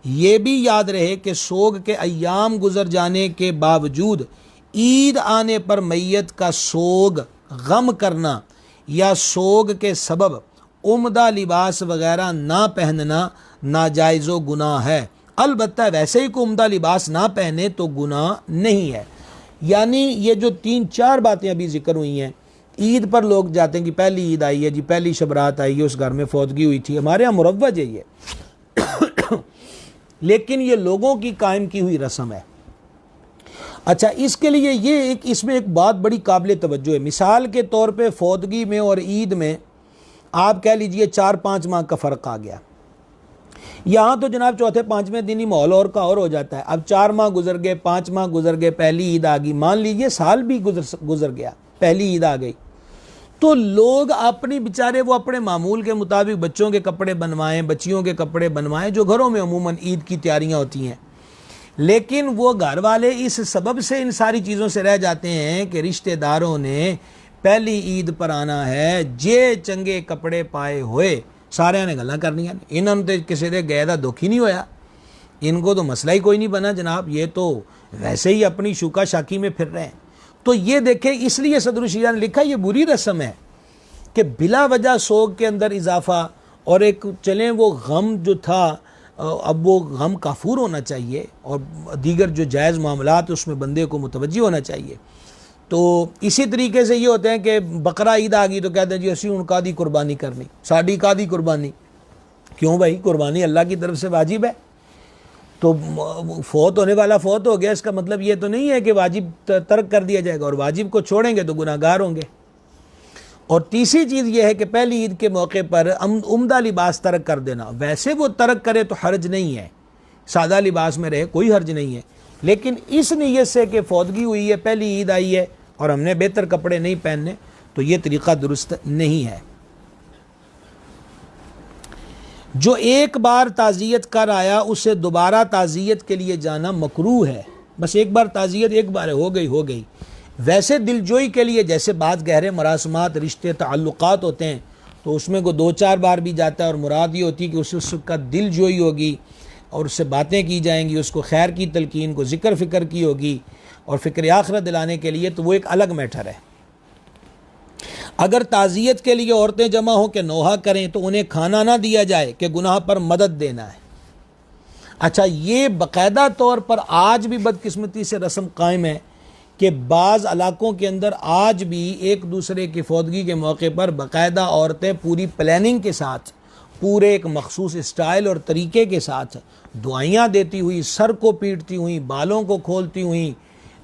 ये भी याद रहे कि सोग के अय्याम गुजर जाने के बावजूद ईद आने पर मैयत का सोग गम करना या सोग के सबब उम्दा लिबास वगैरह ना पहनना नाजायज़ो गुनाह है। अलबत्ता वैसे ही को उम्दा लिबास ना पहने तो गुनाह नहीं है। यानी ये जो 3-4 बातें अभी जिक्र हुई हैं, ईद पर लोग जाते हैं कि पहली ईद आई है जी, पहली शब रात आई है, उस घर में फौतगी हुई थी, हमारे यहाँ मुरव्वज है ये लेकिन ये लोगों की कायम की हुई रस्म है। अच्छा, इसके लिए ये इसमें एक बात बड़ी काबिल तवज्जो है। मिसाल के तौर पे फौतगी में और ईद में आप कह लीजिए 4-5 माह का फ़र्क आ गया। यहाँ तो जनाब चौथे 5वें दिन ही माहौल और का और हो जाता है। अब 4 माह गुजर गए, 5 माह गुजर गए, पहली ईद आ गई, मान लीजिए साल भी गुजर गया, पहली ईद आ गई, तो लोग अपनी बेचारे वो अपने मामूल के मुताबिक बच्चों के कपड़े बनवाएं, बच्चियों के कपड़े बनवाएं, जो घरों में अमूमन ईद की तैयारियां होती हैं। लेकिन वो घर वाले इस सबब से इन सारी चीज़ों से रह जाते हैं कि रिश्तेदारों ने पहली ईद पर आना है, जे चंगे कपड़े पाए हुए सारे ने गल्लां करनियां। इन्होंने तो किसी के गए का दुख ही नहीं होया, इनको तो मसला ही कोई नहीं बना जनाब, ये तो वैसे ही अपनी शुका शाकी में फिर रहे हैं। तो ये देखें, इसलिए सदरुल शिया ने लिखा ये बुरी रस्म है कि बिला वजह सोग के अंदर इजाफा, और एक चलें वो गम जो था अब वो गम काफूर होना चाहिए, और दीगर जो जायज़ मामलात उसमें बंदे को मुतवज्जी होना चाहिए। तो इसी तरीके से ये होते हैं कि बकरा ईद आ गई तो कहते हैं जी असी उनका दी कुर्बानी करनी, साड़ी का दी कुर्बानी। क्यों भाई, कुर्बानी अल्लाह की तरफ से वाजिब है। तो फौत होने वाला फौत हो गया, इसका मतलब ये तो नहीं है कि वाजिब तर्क कर दिया जाएगा, और वाजिब को छोड़ेंगे तो गुनाहगार होंगे। और तीसरी चीज़ यह है कि पहली ईद के मौके पर उम्दा लिबास तर्क कर देना, वैसे वो तर्क करे तो हर्ज नहीं है, सादा लिबास में रहे कोई हर्ज नहीं है, लेकिन इस नीयत से कि फौतगी हुई है, पहली ईद आई है और हमने बेहतर कपड़े नहीं पहनने, तो ये तरीक़ा दुरुस्त नहीं है। जो एक बार ताज़ियत कर आया उसे दोबारा ताज़ियत के लिए जाना मकरूह है। बस एक बार ताज़ियत एक बार हो गई। वैसे दिलजोई के लिए जैसे बात गहरे मरासमात रिश्ते ताल्लुकात होते हैं तो उसमें को 2-4 बार भी जाता है, और मुराद ये होती है कि उसका दिलजोई होगी और उससे बातें की जाएंगी, उसको खैर की तलकीन को ज़िक्र फ़िक्र की होगी और फ़िक्र आखिरत दिलाने के लिए, तो वो एक अलग मैटर है। अगर ताज़ियत के लिए औरतें जमा हो के नोहा करें तो उन्हें खाना ना दिया जाए कि गुनाह पर मदद देना है। अच्छा, ये बाकायदा तौर पर आज भी बदकिस्मती से रस्म कायम है कि बाज़ इलाकों के अंदर आज भी एक दूसरे की फौतगी के मौके पर बाकायदा औरतें पूरी प्लानिंग के साथ, पूरे एक मखसूस स्टाइल और तरीके के साथ दुआइयाँ देती हुई, सर को पीटती हुई, बालों को खोलती हुई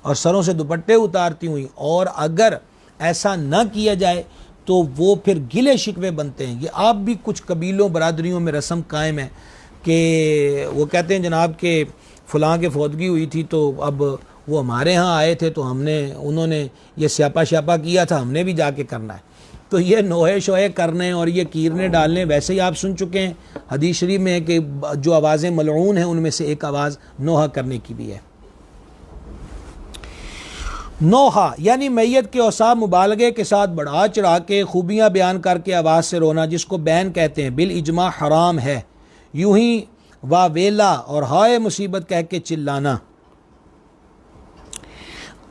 और सरों से दुपट्टे उतारती हुई, और अगर ऐसा ना किया जाए तो वो फिर गिले शिकवे बनते हैं। ये आप भी कुछ कबीलों बरादरियों में रस्म कायम है कि वो कहते हैं जनाब के फ़लाँ के फौतगी हुई थी तो अब वो हमारे यहाँ आए थे तो उन्होंने ये स्यापा श्यापा किया था, हमने भी जाके करना है। तो ये नोहे शोहे करने और ये कीरने डालने, वैसे ही आप सुन चुके हैं हदीस शरीफ में है कि जो आवाज़ें मलऊन हैं उनमें से एक आवाज़ नोहा करने की भी है। नोहा यानी मैयत के औसाफ मुबालगे के साथ बढ़ा चढ़ा के खूबियाँ बयान करके आवाज़ से रोना, जिसको बैन कहते हैं, बिल इजमा हराम है। यूं ही वावेला और हाय मुसीबत कह के चिल्लाना।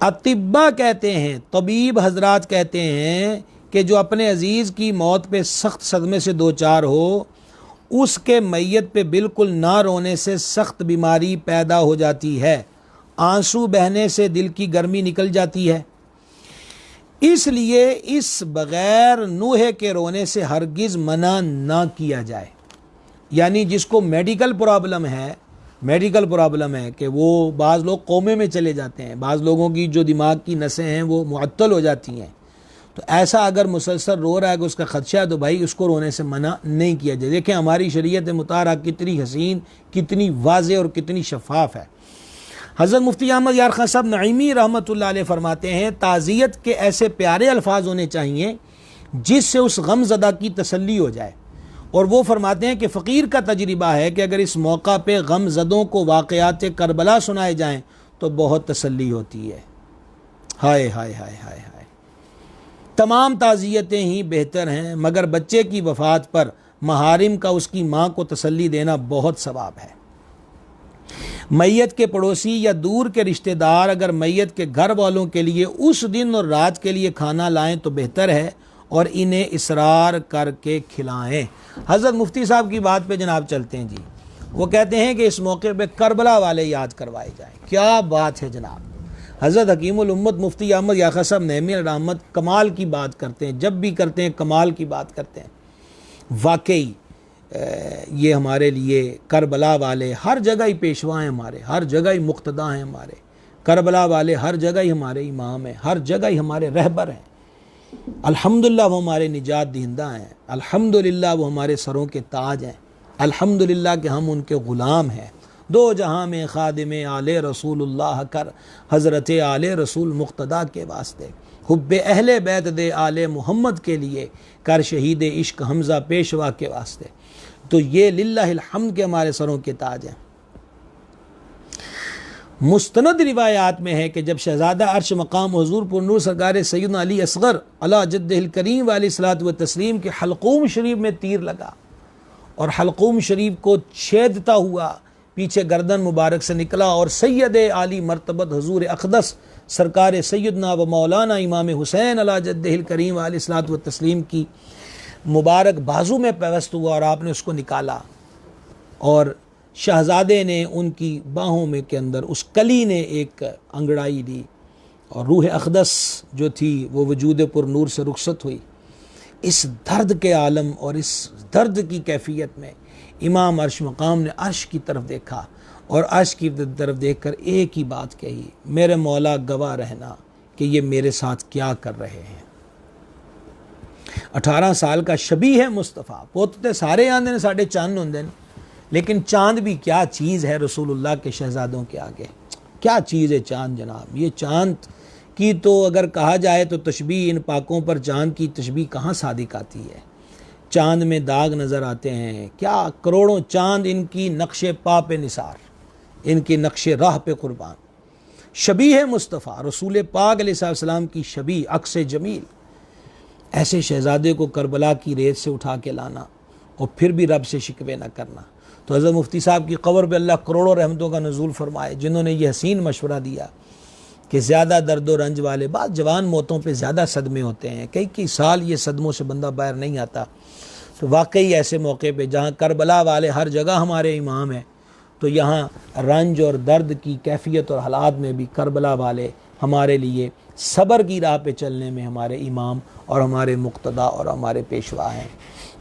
अतिब्बा कहते हैं, तबीब हजरात कहते हैं कि जो अपने अजीज़ की मौत पे सख्त सदमे से दो चार हो, उसके मैयत पे बिल्कुल ना रोने से सख्त बीमारी पैदा हो जाती है, आंसू बहने से दिल की गर्मी निकल जाती है। इसलिए इस बग़ैर नूहे के रोने से हरगिज़ मना ना किया जाए। यानी जिसको मेडिकल प्रॉब्लम है कि वो बाज़ लोग कोमे में चले जाते हैं, बाज़ लोगों की जो दिमाग की नसें हैं वो मुअत्तल हो जाती हैं, तो ऐसा अगर मुसलसल रो रहा है कि उसका ख़दशा है तो भाई उसको रोने से मना नहीं किया जाए। देखें हमारी शरीयत मुताहरा कितनी हसीन, कितनी वाज़ेह और कितनी शफ़ाफ़ है। हज़रत मुफ्ती अहमद यार खान साहब नईमी रहमतुल्लाह अलैह फरमाते हैं, ताज़ियत के ऐसे प्यारे अल्फाज होने चाहिए जिससे उस गमज़दा की तसल्ली हो जाए। और वो फरमाते हैं कि फ़कीर का तजर्बा है कि अगर इस मौका पे गमज़दों को वाक़यात करबला सुनाए जाएँ तो बहुत तसल्ली होती है। हाय हाय हाय हाय हाय। तमाम ताज़ियतें ही बेहतर हैं, मगर बच्चे की वफ़ात पर महारिम का उसकी माँ को तसल्ली देना बहुत सवाब है। मैयत के पड़ोसी या दूर के रिश्तेदार अगर मैयत के घर वालों के लिए उस दिन और रात के लिए खाना लाएं तो बेहतर है, और इन्हें इसरार करके खिलाएं। हज़रत मुफ्ती साहब की बात पे जनाब चलते हैं जी। वो कहते हैं कि इस मौके पे करबला वाले याद करवाए जाएं। क्या बात है जनाब। हज़रत हकीमुल उम्मत मुफ्ती अहमद यार खान साहब नईमी रहमत कमाल की बात करते हैं, जब भी करते हैं कमाल की बात करते हैं। वाकई ये हमारे लिए करबला वाले हर जगह ही पेशवा हैं, हमारे हर जगह ही मुक्तदा हैं हमारे। करबला वाले हर जगह ही हमारे इमाम हैं, हर जगह ही हमारे रहबर हैं। अल्हम्दुलिल्लाह वो हमारे निजात दहिंदा हैं, अल्हम्दुलिल्लाह वो हमारे सरों के ताज हैं, अल्हम्दुलिल्लाह कि हम उनके ग़ुलाम हैं। दो जहां में खादिम आले रसूलुल्लाह कर, हज़रत आले रसूल मुक़्तदा के वास्ते, हुब्बे अहले बैत दे आले मोहम्मद के लिए, कर शहीद इश्क हमज़ा पेशवा के वास्ते। तो ये लिल्लाहिल हम्द के हमारे सरों के ताज हैं। मुस्तनद रिवायात में है कि जब शहज़ादा अर्श मकाम हुज़ूर पुरनूर सरकार सैयदना अली असग़र अला जद्दिहिल करीम अलैहिस्सलातु व तस्लीम के हलक़ूम शरीफ में तीर लगा और हलक़ूम शरीफ को छेदता हुआ पीछे गर्दन मुबारक से निकला और सैयद आली मरतबत हुज़ूर अक़दस सरकार सैयदना व मौलाना इमाम हुसैन अला जद्दिहिल करीम अलैहिस्सलातु व तस्लीम की मुबारक बाजू में पैवस्त हुआ और आपने उसको निकाला और शहज़ादे ने उनकी बाहों में के अंदर उस कली ने एक अंगड़ाई दी और रूह अक़दस जो थी वो वजूद पुर नूर से रुखसत हुई। इस दर्द के आलम और इस दर्द की कैफियत में इमाम अर्श मकाम ने अर्श की तरफ देखा और अर्श की तरफ देखकर एक ही बात कही, मेरे मौला गवाह रहना कि ये मेरे साथ क्या कर रहे हैं। 18 साल का शबी है मुस्तफ़ा, पोते सारे आंदे ने साढ़े चंद होंदे ने, लेकिन चांद भी क्या चीज़ है रसूलुल्लाह के शहजादों के आगे, क्या चीज़ है चांद जनाब। ये चांद की तो अगर कहा जाए तो तशबीह इन पाकों पर चांद की तशबीह कहाँ सादिक आती है। चांद में दाग नज़र आते हैं, क्या करोड़ों चांद इनकी नक्शे पा पे निसार, इनकी नक्शे राह पे कुर्बान। शबी है मुस्तफ़ा रसूल पाक अलैहिस्सलाम की शबी अक्स जमील। ऐसे शहजादे को करबला की रेत से उठा के लाना और फिर भी रब से शिकवे न करना। तो हज़रत मुफ्ती साहब की कब्र पे अल्लाह करोड़ों रहमतों का नज़ूल फरमाए, जिन्होंने ये हसीन मशवरा दिया कि ज़्यादा दर्द व रंज वाले बाद जवान मौतों पे ज़्यादा सदमे होते हैं, कई साल ये सदमों से बंदा बाहर नहीं आता। तो वाकई ऐसे मौके पे जहाँ करबला वाले हर जगह हमारे इमाम हैं, तो यहाँ रंज और दर्द की कैफियत और हालात में भी करबला वाले हमारे लिए सब्र की राह पे चलने में हमारे इमाम और हमारे मुक़्तदा और हमारे पेशवा हैं।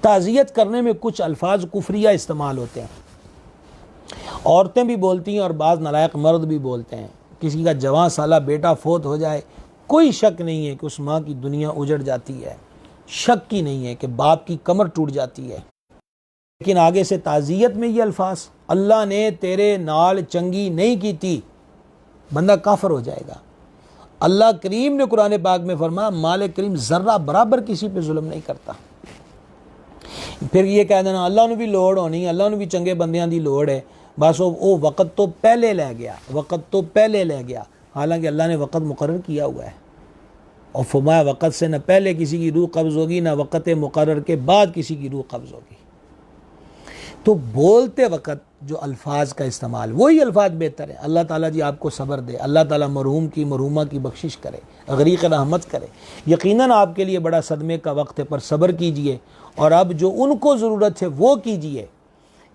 ताज़ियत करने में कुछ अल्फाज कुफरिया इस्तेमाल होते हैं, औरतें भी बोलती हैं और बाज़ नालायक मर्द भी बोलते हैं। किसी का जवान साला बेटा फोत हो जाए, कोई शक नहीं है कि उस माँ की दुनिया उजड़ जाती है, शक ही नहीं है कि बाप की कमर टूट जाती है। लेकिन आगे से ताज़ियत में ये अल्फाज, अल्लाह ने तेरे नाल चंगी नहीं की थी, बंदा काफर हो जाएगा। अल्लाह करीम ने कुरान पाक में फरमाया मालिक करीम ज़र्रा बराबर किसी पे जुल्म नहीं करता। फिर ये कह देना अल्लाह नूं भी लोड़ होनी, अल्लाह नूं भी चंगे बंदियां दी लोड़ है, बस वो वक़्त तो पहले ले गया, वक़्त तो पहले ले गया। हालांकि अल्लाह ने वक़्त मुकर्रर किया हुआ है और फरमाया वक़्त से न पहले किसी की रूह कब्ज़ होगी, न वक़्त मुकर्रर के बाद किसी की रूह कब्ज़ होगी। तो बोलते वक़्त जो अल्फाज का इस्तेमाल, वही अल्फाज बेहतर है। अल्लाह ताला जी आपको सब्र दे, अल्लाह ताला मरहूम की मरहूमा की बख्शिश करे, गरीक़ रहमत करे। यकीनन आपके लिए बड़ा सदमे का वक्त है, पर सब्र कीजिए और अब जो उनको ज़रूरत है वो कीजिए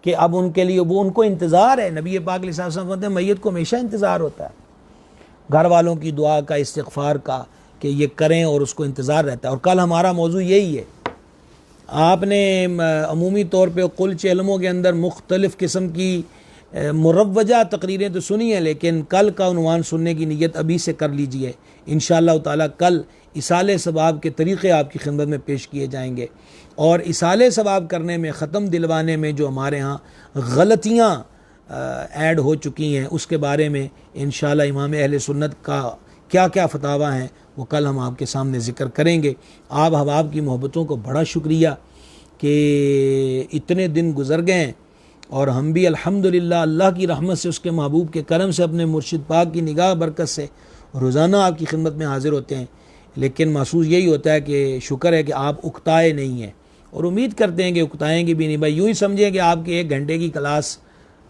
कि अब उनके लिए वो उनको इंतज़ार है। नबी पाक अलैहि सल्लल्लाहु अलैहि वसल्लम मैयत को हमेशा इंतज़ार होता है, घर वालों की दुआ का, इस्तिग़फ़ार का, कि ये करें और उसको इंतज़ार रहता है। और कल हमारा मौजू यही है। आपने अमूमी तौर पे कुल चेलमों के अंदर मुख्तलिफ़ किस्म की मुरव्वजा तकरीरें तो सुनी हैं, लेकिन कल का उन्वान सुनने की नीयत अभी से कर लीजिए। इंशाअल्लाह ताला कल इसाले सवाब के तरीक़े आपकी खिदमत में पेश किए जाएंगे और इसाले सवाब करने में, ख़त्म दिलवाने में जो हमारे यहाँ गलतियाँ ऐड हो चुकी हैं उसके बारे में इंशाअल्लाह इमाम अहले सुन्नत का क्या क्या फतावा हैं वो कल हम आपके सामने ज़िक्र करेंगे। आप हबाब की मोहब्बतों को बड़ा शुक्रिया कि इतने दिन गुज़र गए हैं और हम भी अल्हम्दुलिल्लाह अल्लाह की रहमत से, उसके महबूब के करम से, अपने मुर्शिद पाक की निगाह बरकत से रोज़ाना आपकी खिदमत में हाज़िर होते हैं। लेकिन महसूस यही होता है कि शुक्र है कि आप उकताए नहीं हैं और उम्मीद करते हैं कि उकताएँगे भी नहीं। भाई यूँ ही समझें कि आपकी 1 घंटे की क्लास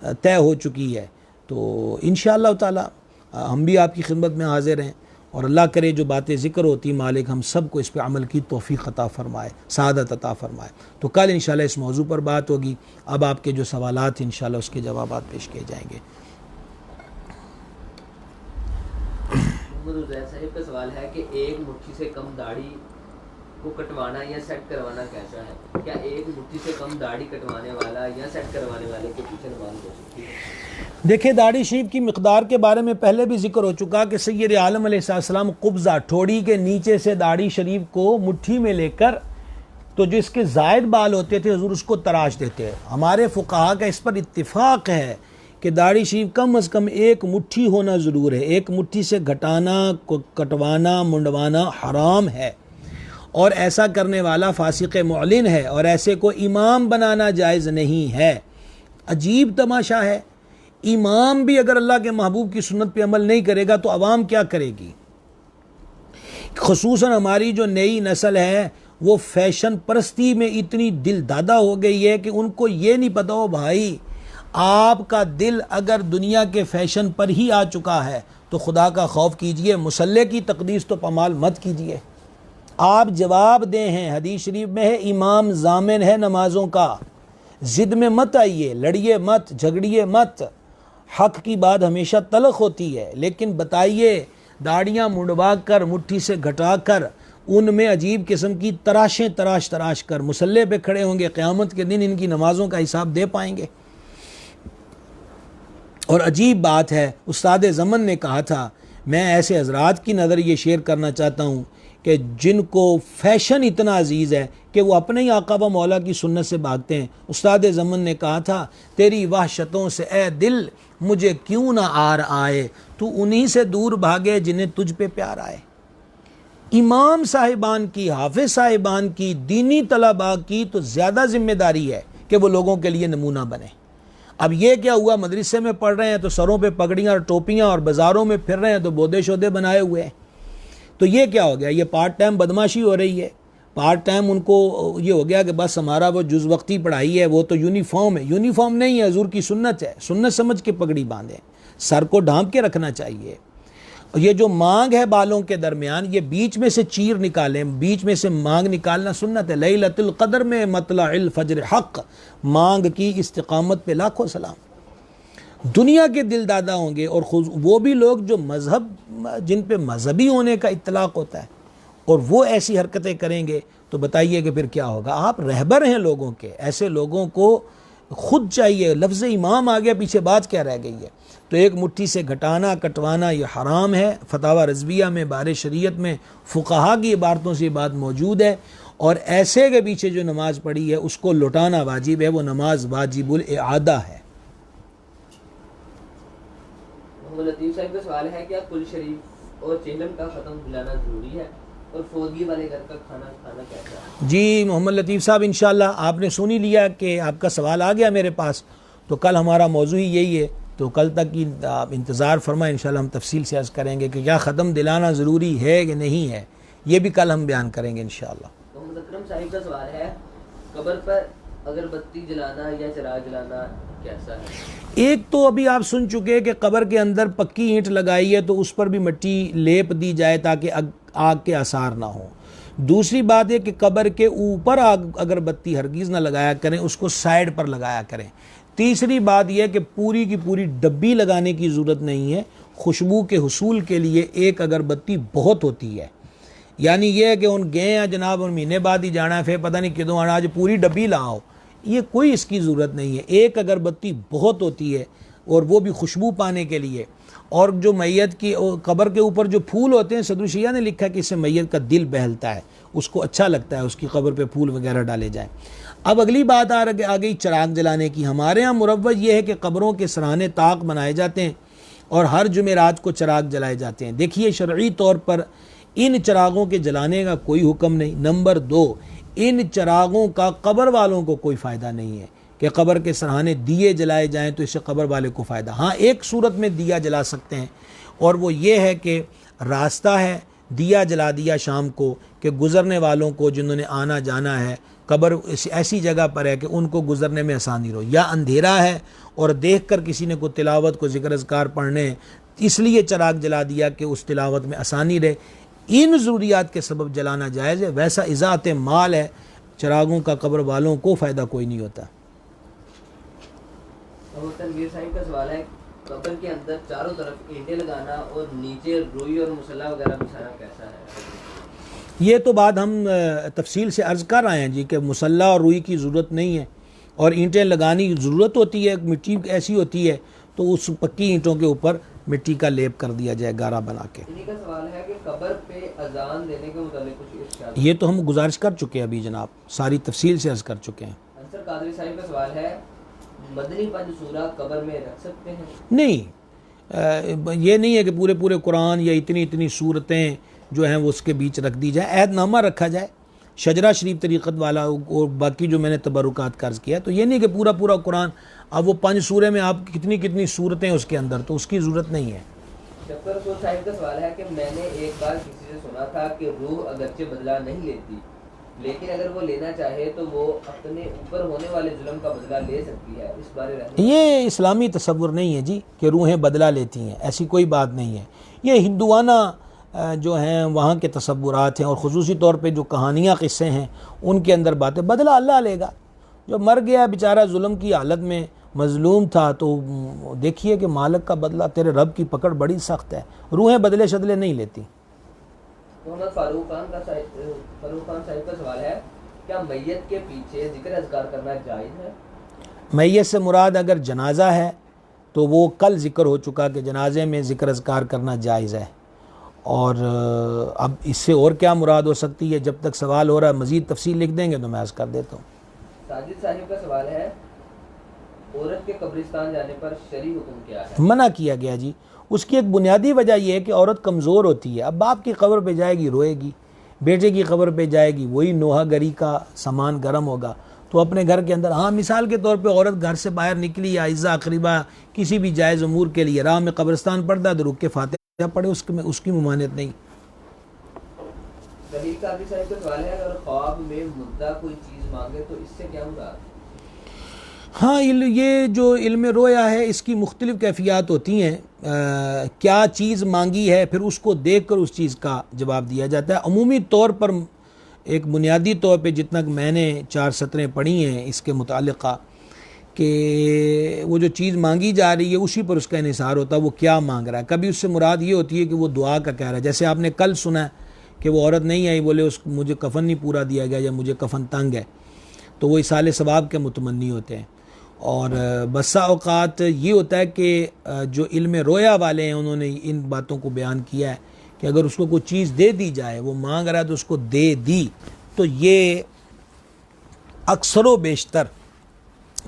तय हो चुकी है। तो इंशाअल्लाह ताला हम भी आपकी खिदमत में हाज़िर हैं और अल्लाह करे जो बातें ज़िक्र होती मालिक हम सब को इस पर अमल की तौफ़ीक़ अता फ़रमाए, सादत अता फ़रमाए। तो कल इंशाअल्लाह इस मौजू पर बात होगी। अब आपके जो सवालात इंशाअल्लाह उसके जवाबात पेश किए जाएंगे। साहिब का सवाल है कि एक मुट्ठी से कम दाढ़ी को कटवाना या सेट करवाना कैसा है? क्या एक मुट्ठी से कम दाढ़ी कटवाने वाला या सेट करवाने वाले के पीछे नमाज हो सकती है? देखिए, दाढ़ी शरीफ की मिकदार के बारे में पहले भी जिक्र हो चुका कि सैयद आलम अलैहिस्सलाम कुब्ज़ा, ठोड़ी के नीचे से दाढ़ी शरीफ को मुट्ठी में लेकर तो जो इसके जायद बाल होते थे हुजूर उसको तराश देते हैं। हमारे फुक़हा का इस पर इत्तिफाक है कि दाढ़ी शरीफ कम अज़ कम एक मुट्ठी होना ज़रूर है। एक मुट्ठी से घटाना, कटवाना, मुंडवाना हराम है और ऐसा करने वाला फासिक मुअलिन है और ऐसे को इमाम बनाना जायज़ नहीं है। अजीब तमाशा है, इमाम भी अगर अल्लाह के महबूब की सुन्नत पे अमल नहीं करेगा तो अवाम क्या करेगी? ख़ुसूसन हमारी जो नई नस्ल है वो फैशन परस्ती में इतनी दिल दादा हो गई है कि उनको ये नहीं पता हो भाई, आपका दिल अगर दुनिया के फैशन पर ही आ चुका है तो खुदा का खौफ कीजिए, मुसल्ले की तकदीस तो पमाल मत कीजिए। आप जवाब दें हैं, हदीस शरीफ में है इमाम जामिन है नमाजों का। ज़िद में मत आइए, लड़िए मत, झगड़िए मत। हक की बात हमेशा तलख होती है, लेकिन बताइए दाढ़ियाँ मुंडवा कर, मुट्ठी से घटा कर, उनमें अजीब किस्म की तराशें तराश कर मुसल्ले पे खड़े होंगे, क़यामत के दिन इनकी नमाजों का हिसाब दे पाएंगे। और अजीब बात है, उस्ताद ज़मन ने कहा था, मैं ऐसे हजरात की नज़र ये शेयर करना चाहता हूँ कि जिनको फैशन इतना अजीज़ है कि वो अपने ही आका व मौला की सुन्नत से भागते हैं। उस्ताद ज़मन ने कहा था, तेरी वहशतों से ए दिल मुझे क्यों ना आर आए, तू उन्हीं से दूर भागे जिन्हें तुझ पे प्यार आए। इमाम साहिबान की, हाफिज साहिबान की, दीनी तलबा की तो ज़्यादा जिम्मेदारी है कि वो लोगों के लिए नमूना बने। अब ये क्या हुआ, मदरसे में पढ़ रहे हैं तो सरों पे पगड़ियाँ और टोपियाँ, और बाज़ारों में फिर रहे हैं तो बोदे शोदे बनाए हुए हैं। तो ये क्या हो गया? ये पार्ट टाइम बदमाशी हो रही है। पार्ट टाइम उनको ये हो गया कि बस हमारा वो जुज़ वक्ती पढ़ाई है, वो तो यूनिफॉर्म है। यूनिफॉर्म नहीं है, हुजूर की सुन्नत है। सुन्नत समझ के पगड़ी बांधें, सर को ढांप के रखना चाहिए। ये जो मांग है बालों के दरमियान, ये बीच में से चीर निकालें, बीच में से मांग निकालना सुन्नत है। लैलतुल क़द्र में मतलअल फज्र हक़, मांग की इस्तिक़ामत पे लाखों सलाम। दुनिया के दिल दादा होंगे और खुद वो भी लोग जो मज़हब, जिन पे मजहबी होने का इत्तलाक़ होता है, और वो ऐसी हरकतें करेंगे तो बताइए कि फिर क्या होगा। आप रहबर हैं लोगों के, ऐसे लोगों को खुद चाहिए। लफ्ज़ इमाम आ गया, पीछे बात क्या रह गई है? तो एक मुट्ठी से घटाना कटवाना ये हराम है। फतावा रज़विया में, बार शरीयत में, फ़ुक़हा की इबारतों से ये बात मौजूद है। और ऐसे के पीछे जो नमाज पढ़ी है उसको लौटाना वाजिब है, वो नमाज वाजिबुल इआदा है। लतीफ़ साहब का सवाल है, क्या कुल शरीफ और चिल्लम का ख़त्म दिलाना ज़रूरी है, और फौजी वाले घर का खाना खाना कैसा है? जी मोहम्मद लतीफ़ साहब, इंशाअल्लाह आपने सुन ही लिया कि आपका सवाल आ गया मेरे पास, तो कल हमारा मौजू ही यही है। तो कल तक की आप इंतज़ार फरमाएं, इंशाअल्लाह हम तफसील से अर्ज़ करेंगे कि क्या ख़त्म दिलाना ज़रूरी है कि नहीं है, ये भी कल हम बयान करेंगे इंशाअल्लाह। मोहम्मद अकरम साहिब का सवाल है, कब्र पर अगरबत्ती जलाना या चिराग जलाना कैसा है? एक तो अभी आप सुन चुके हैं कि कब्र के अंदर पक्की ईंट लगाई है तो उस पर भी मिट्टी लेप दी जाए ताकि आग के आसार ना हो। दूसरी बात है कि कब्र के ऊपर आग अगरबत्ती हरगिज़ ना लगाया करें, उसको साइड पर लगाया करें। तीसरी बात यह कि पूरी की पूरी डब्बी लगाने की ज़रूरत नहीं है। खुशबू के हुसूल के लिए एक अगरबत्ती बहुत होती है। यानी यह है कि उन गए हैं जनाब, उन महीने बाद ही जाना है, फिर पता नहीं कितों आना, आज पूरी डब्बी लाओ, ये कोई इसकी ज़रूरत नहीं है। एक अगरबत्ती बहुत होती है, और वो भी खुशबू पाने के लिए। और जो मैयत की कब्र के ऊपर जो फूल होते हैं, सदरू शिया ने लिखा कि इससे मैयत का दिल बहलता है, उसको अच्छा लगता है, उसकी कब्र पे फूल वगैरह डाले जाएं। अब अगली बात आ गई चिराग जलाने की। हमारे यहाँ मुरव्वज ये है कि कब्रों के सराहने ताक बनाए जाते हैं और हर जुमेरात को चिराग जलाए जाते हैं। देखिए, शरई तौर पर इन चिरागों के जलाने का कोई हुक्म नहीं। नंबर 2, इन चिरागों का कब्र वालों को कोई फ़ायदा नहीं है कि कब्र के सराहने दिए जलाए जाएं तो इससे कब्र वाले को फ़ायदा। हाँ, एक सूरत में दिया जला सकते हैं, और वो ये है कि रास्ता है, दिया जला दिया शाम को कि गुज़रने वालों को, जिन्होंने आना जाना है, कब्र ऐसी जगह पर है कि उनको गुज़रने में आसानी रहो, या अंधेरा है और देख कर किसी ने को तिलावत को ज़िक्र अज़कार पढ़ने, इसलिए चिराग जला दिया कि उस तिलावत में आसानी रहे। इन ज़रूरियात के सबब जलाना जायज़ है। वैसा इज़ात माल है, चिरागों का कब्र वालों को फ़ायदा कोई नहीं होता। तनवीर साहिब का सवाल है, कब्र के अंदर चारों तरफ ईंटें लगाना और नीचे रुई और मुसल्ला वगैरह बिछाना कैसा है? ये तो बात हम तफसील से अर्ज़ कर आए हैं जी कि मुसल्ला और रुई की ज़रूरत नहीं है, और ईंटें लगाने की ज़रूरत होती है, मिट्टी ऐसी होती है तो उस पक्की ईंटों के ऊपर मिट्टी का लेप कर दिया जाए गारा बना के। इन्हीं का सवाल है कि कब्र पे अजान देने के मुताबिक कुछ इरशाद। ये तो हम गुजारिश कर चुके हैं अभी जनाब, सारी तफसील से अर्ज़ कर चुके हैं। अंसर कादरी साहिब का सवाल है, मदनी पंज सूरा कब्र में रख सकते हैं? नहीं, ये नहीं है कि पूरे पूरे कुरान या इतनी इतनी सूरतें जो हैं वो उसके बीच रख दी जाए। अहदनामा रखा जाए शजरा शरीफ तरीक़त वाला, और बाकी जो मैंने तबरुकात कर्ज किया, तो ये नहीं कि पूरा पूरा कुरान, अब वो 5 सूरे में आप कितनी कितनी सूरतें उसके अंदर, तो उसकी ज़रूरत नहीं है। शक्कर रसूल साहिब का सवाल है कि मैंने एक बार किसी से सुना था कि रूह अगरचे बदला नहीं लेती, लेकिन अगर वो लेना चाहे तो वो अपने ऊपर होने वाले जुल्म का बदला ले सकती है, इस बारे में? ये इस्लामी तसव्वुर नहीं है जी कि रूहें बदला लेती हैं, ऐसी कोई बात नहीं है। ये हिंदुआना जो हैं वहाँ के तसव्वुरात हैं, और ख़ुसूसी तौर पे जो कहानियाँ क़िस्से हैं उनके अंदर बातें, बदला अल्लाह लेगा। जो मर गया बेचारा जुल्म की हालत में मज़लूम था, तो देखिए कि मालिक का बदला, तेरे रब की पकड़ बड़ी सख्त है, रूहें बदले शदले नहीं लेती। मोहम्मद फारूक खान साहिब का सवाल है, क्या मैयत के पीछे जिक्र अज़कार करना जायज़ है? मैयत से मुराद अगर जनाजा है तो वो कल जिक्र हो चुका कि जनाजे में जिक्र अज़कार करना जायज़ है, और अब इससे और क्या मुराद हो सकती है? जब तक सवाल हो रहा है मज़ीद तफसील लिख देंगे तो मैं अर्ज़ कर देता हूँ। साजिद साहिब का सवाल है, औरत के कब्रिस्तान जाने पर शरई हुक्म क्या है? मना किया गया जी। उसकी एक बुनियादी वजह यह है कि औरत कमज़ोर होती है। अब बाप की कब्र पे जाएगी रोएगी, बेटे की कब्र पे जाएगी वही नोहा गरी का सामान गर्म होगा, तो अपने घर के अंदर, हाँ मिसाल के तौर पे औरत घर से बाहर निकली या इज़्ज़ा अक़रीबा किसी भी जायज़ उमूर के लिए राह में कब्रिस्तान पड़ता तो रुक के फातिहा पढ़े, उसकी ममानियत नहीं। रहील कादरी साहिब का सवाल है, अगर ख्वाब में मुद्दा कोई चीज़ मांगे तो इससे क्या मुराद? हाँ, ये जो इल्म रोया है इसकी मुख्तलिफ़ कैफियत होती हैं। क्या चीज़ मांगी है, फिर उसको देख कर उस चीज़ का जवाब दिया जाता है। अमूमी तौर पर एक बुनियादी तौर पे जितना मैंने 4 सतरें पढ़ी हैं इसके मुतालिका, कि वो जो चीज़ मांगी जा रही है उसी पर उसका इन्हिसार होता है, वो क्या मांग रहा है। कभी उससे मुराद ये होती है कि वो दुआ का कह रहा है, जैसे आपने कल सुना है कि वो औरत नहीं आई, बोले मुझे कफ़न नहीं पूरा दिया गया या मुझे कफ़न तंग है, तो वो इसाले सवाब के मुतमन्नी होते हैं। और बसा औक़ात ये होता है कि जो इल्म रोया वाले हैं उन्होंने इन बातों को बयान किया है कि अगर उसको कोई चीज़ दे दी जाए, वो मांग रहा है तो उसको दे दी, तो ये अक्सर बेशतर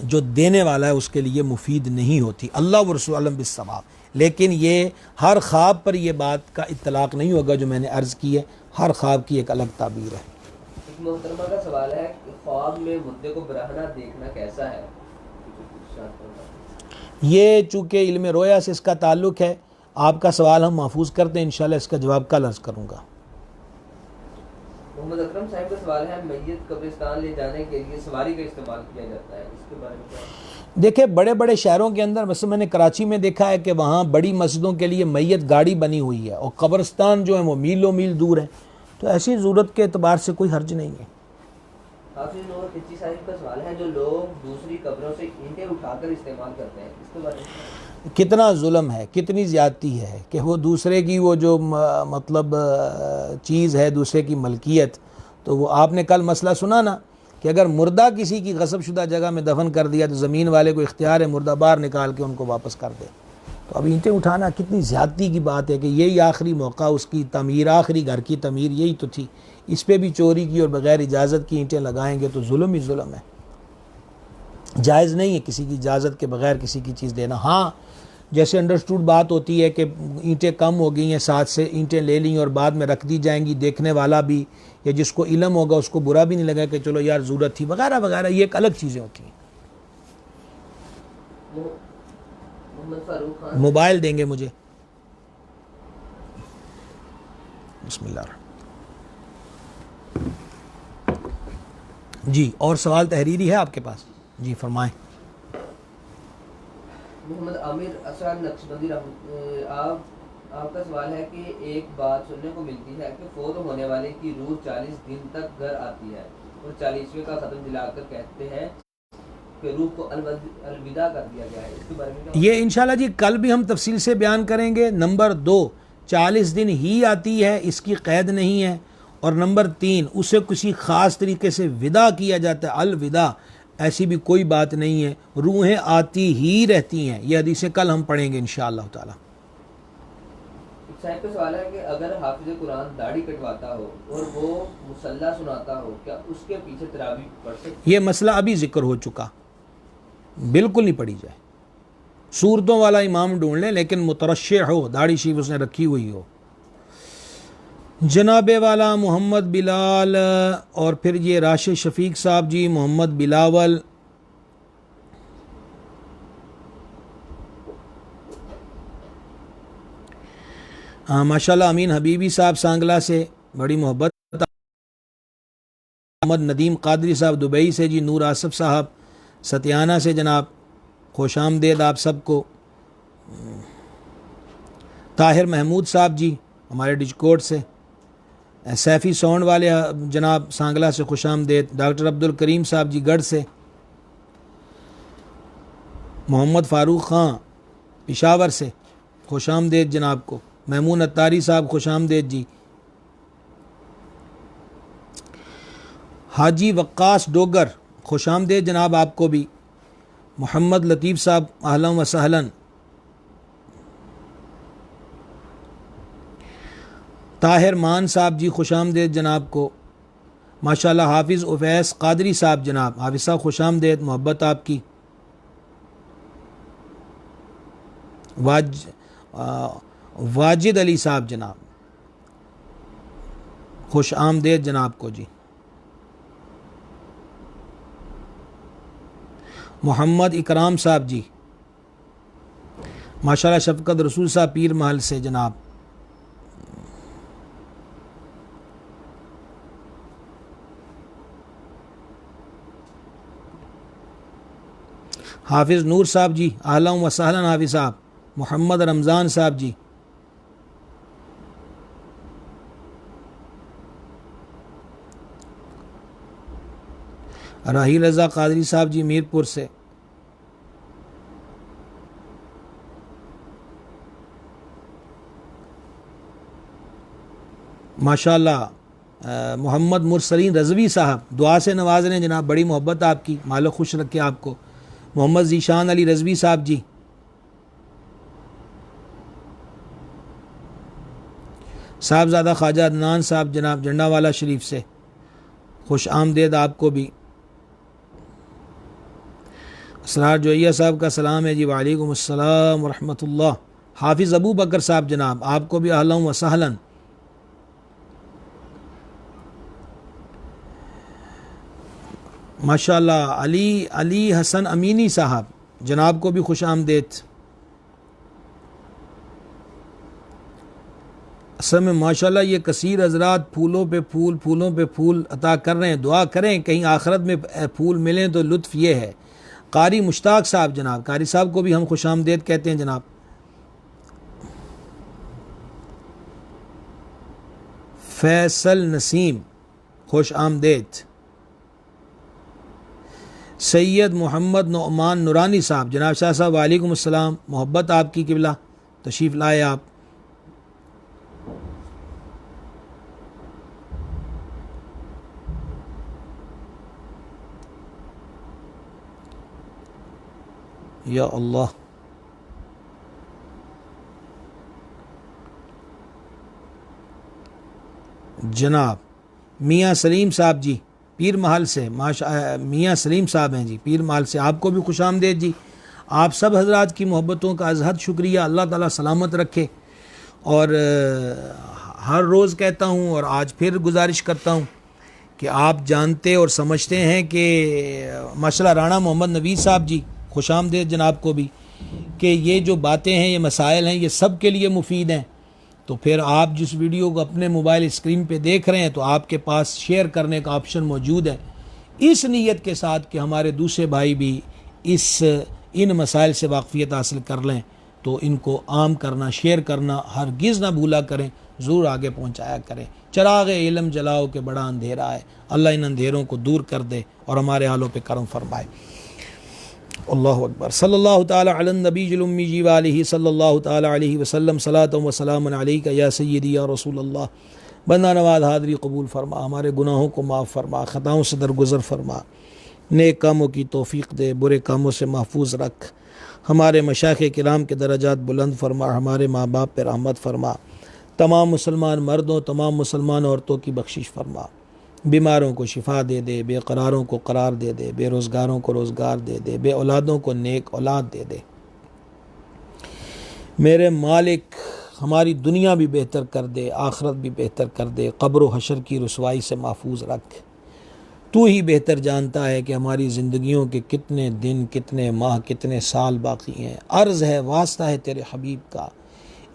जो देने वाला है उसके लिए मुफीद नहीं होती। अल्लाह व रसूल अलम बिस्सवाब। लेकिन ये हर ख्वाब पर यह बात का इत्तलाक़ नहीं होगा जो मैंने अर्ज़ की है, हर ख्वाब की एक अलग ताबीर है। एक मोहतरमा का सवाल है कि ख्वाब में मुद्दे को बराहना देखना कैसा है? ये चूँकि इल्म रोया से इसका ताल्लुक़ है, आपका सवाल हम महफूज करते हैं, इंशाल्लाह इसका जवाब कल अर्ज़ करूँगा। मोहम्मद अकरम साहिब का सवाल है, मैयत कब्रिस्तान ले जाने के लिए सवारी का इस्तेमाल किया जाता है, इसके बारे में क्या? देखिए बड़े बड़े शहरों के अंदर, वैसे मैंने कराची में देखा है कि वहाँ बड़ी मस्जिदों के लिए मैयत गाड़ी बनी हुई है, और कब्रिस्तान जो है वो मीलों मील दूर है, तो ऐसी ज़रूरत के एतबार से कोई हर्ज नहीं है। आखिरी नूर खिच्ची साहिब का सवाल है, जो लोग दूसरी कब्रों से ईंटें उठाकर इस्तेमाल करते हैं, इसके बारे में? कितना जुल्म है, कितनी ज़्यादती है कि वो दूसरे की वो जो मतलब चीज़ है, दूसरे की मलकियत, तो वो आपने कल मसला सुना ना कि अगर मुर्दा किसी की गसबशुदा जगह में दफन कर दिया तो ज़मीन वाले को इख्तियार है मुर्दा बाहर निकाल के उनको वापस कर दे। तो अब ईंटें उठाना कितनी ज़्यादती की बात है कि यही आखिरी मौका, उसकी तमीर, आखिरी घर की तमीर यही तो थी, इस पर भी चोरी की और बग़ैर इजाज़त की ईंटें लगाएंगे तो जुल्म ही जुल्म है। जायज़ नहीं है किसी की इजाज़त के बग़ैर किसी की चीज़ देना। हाँ, जैसे अंडरस्टूड बात होती है कि ईंटें कम हो गई हैं, साथ से ईंटें ले ली और बाद में रख दी जाएंगी, देखने वाला भी या जिसको इल्म होगा उसको बुरा भी नहीं लगा कि चलो यार ज़रूरत थी वगैरह वगैरह, ये एक अलग चीज़ें होती हैं। मोबाइल देंगे मुझे, बिस्मिल्लाह जी। और सवाल तहरीरी है आपके पास? जी फरमाएं। मोहम्मद आमिर असरार नक्शबंदी आपका सवाल है कि एक बात सुनने को मिलती है कि फौत होने वाले की रूह 40 दिन तक घर आती है और 40वें का ख़त्म दिलाकर कहते हैं कि रूह को अलविदा कर दिया गया है, इसके बारे में क्या? ये इंशाल्लाह जी कल भी हम तफसील से बयान करेंगे। नंबर 2, 40 दिन ही आती है, इसकी क़ैद नहीं है। और नंबर 3 उसे किसी ख़ास तरीके से विदा किया जाता है, अलविदा, ऐसी भी कोई बात नहीं है, रूहें आती ही रहती हैं। ये हदीसें कल हम पढ़ेंगे इंशाअल्लाह ताला। साहब का सवाल है कि अगर हाफिज कुरान दाढ़ी कटवाता हो और वो मुसल्ला सुनाता हो, क्या उसके पीछे तरावी पढ़ सकते? ये मसला अभी जिक्र हो चुका, बिल्कुल नहीं पढ़ी जाए। सूरतों वाला इमाम ढूंढ लें लेकिन मुतरश्शे हो, दाढ़ी शीफ उसने रखी हुई हो। जनाबे वाला मोहम्मद बिलाल और फिर ये राशिद शफीक साहब जी, मोहम्मद बिलावल, हाँ माशाल्लाह। अमीन हबीबी साहब सांगला से बड़ी मोहब्बत। मोहम्मद नदीम कादरी साहब दुबई से जी, नूर आसफ साहब सतियाना से जनाब, खुश आमदेद आप सबको। ताहिर महमूद साहब जी हमारे डिजकोट से, सैफ़ी साउंड वाले जनाब सांगला से खुश आमदेद। डॉक्टर अब्दुल करीम साहब जी गढ़ से, मोहम्मद फ़ारूक ख़ान पिशावर से खुश आमदेद जनाब को। महमूद अत्तारी साहब खुश आमदेद जी। हाजी वक्कास डोगर खुश आमदेद जनाब आपको भी। मोहम्मद लतीफ़ साहब अहलन व सहलन। ताहिर मान साहब जी खुश आमदेद जनाब को। माशाल्लाह हाफिज़ उवैस कादरी साहब जनाब, हाफिज़ साहब खुश आमदेद, मोहब्बत आपकी। वाजिद अली साहब जनाब खुश आमदेद जनाब को जी। मोहम्मद इकराम साहब जी माशाल्लाह। शफकत रसूल साहब पीर महल से जनाब। हाफिज़ नूर साहब जी अहलन व सहलन हाफिज़ साहब। मोहम्मद रमज़ान साहब जी। राही रज़ा कादरी साहब जी मीरपुर से। माशाल्लाह मोहम्मद मुरसलीन रज़वी साहब दुआ से नवाज रहे जनाब, बड़ी मोहब्बत आपकी, मालो खुश रखे आपको। मोहम्मद ज़ीशान अली रज़वी साहब जी। साहबजादा ख्वाजा अदनान साहब जनाब जंडावाला शरीफ से खुश आमदेद आपको भी। असरार जोइया साहब का सलाम है जी, वालेकुम अस्सलाम व रहमतुल्लाह। हाफिज़ अबू बकर साहब जनाब आपको भी अहलन व सहलन। माशाल्लाह अली हसन अमीनी साहब जनाब को भी खुश आमदेद। असल में माशाल्लाह ये कसीर हजरात फूलों पे फूल अता कर रहे हैं। दुआ करें कहीं आखिरत में फूल मिलें तो लुत्फ़ ये है। कारी मुश्ताक साहब जनाब, कारी साहब को भी हम खुश आमदेद कहते हैं जनाब। फैसल नसीम खुश आमदेद। सैयद मोहम्मद नौमान नूरानी साहब जनाब शाह साहब वालेकुम अस्सलाम, मोहब्बत आपकी किबला, तशरीफ़ लाए आप। या अल्लाह। जनाब मियाँ सलीम साहब जी पीर महल से, मियाँ सलीम साहब हैं जी पीर महल से, आपको भी खुश आमदेद जी। आप सब हजरात की मोहब्बतों का अज़हद शुक्रिया, अल्लाह ताला सलामत रखे। और हर रोज़ कहता हूँ और आज फिर गुजारिश करता हूँ कि आप जानते और समझते हैं कि माशाल्लाह राणा मोहम्मद नवीद साहब जी खुश आमदेद जनाब को भी, कि ये जो बातें हैं, ये मसाइल हैं, ये सब के लिए मुफीद हैं। तो फिर आप जिस वीडियो को अपने मोबाइल स्क्रीन पे देख रहे हैं तो आपके पास शेयर करने का ऑप्शन मौजूद है, इस नीयत के साथ कि हमारे दूसरे भाई भी इन मसाइल से वाकफियत हासिल कर लें। तो इनको आम करना, शेयर करना हरगिज़ ना भूला करें, ज़रूर आगे पहुँचाया करें। चिराग इल्म जलाओ के बड़ा अंधेरा है, अल्लाह इन अंधेरों को दूर कर दे और हमारे हालों पे करम फरमाए। अल्लाहु अकबर। सल्लल्लाहु ताला अला नबील उम्मी व आलिहि सल्लल्लाहु ताला अलैहि वसल्लम। सलातुम व सलामुन अलैका या सय्यदी या रसूल अल्लाह। बंदा नवाज हाज़री कबूल फरमा, हमारे गुनाहों को माफ़ फरमा, ख़ताओं से दरगुज़र फरमा, नेक कामों की तौफ़ीक़ दे, बुरे कामों से महफूज रख, हमारे मशाइख़ किराम के दर्जात बुलंद फरमा, हमारे माँ बाप पर रहमत फरमा, तमाम मुसलमान मर्दों तमाम मुसलमान औरतों की बख्शिश फरमा, बीमारों को शिफा दे दे, बेकरारों को करार दे दे, बेरोज़गारों को रोज़गार दे दे, बे औलादों को नेक औलाद दे दे। मेरे मालिक हमारी दुनिया भी बेहतर कर दे, आखरत भी बेहतर कर दे, क़ब्र व हशर की रुसवाई से महफूज रख। तू ही बेहतर जानता है कि हमारी ज़िंदगियों के कितने दिन, कितने माह, कितने साल बाकी हैं। अर्ज़ है, वास्ता है तेरे हबीब का,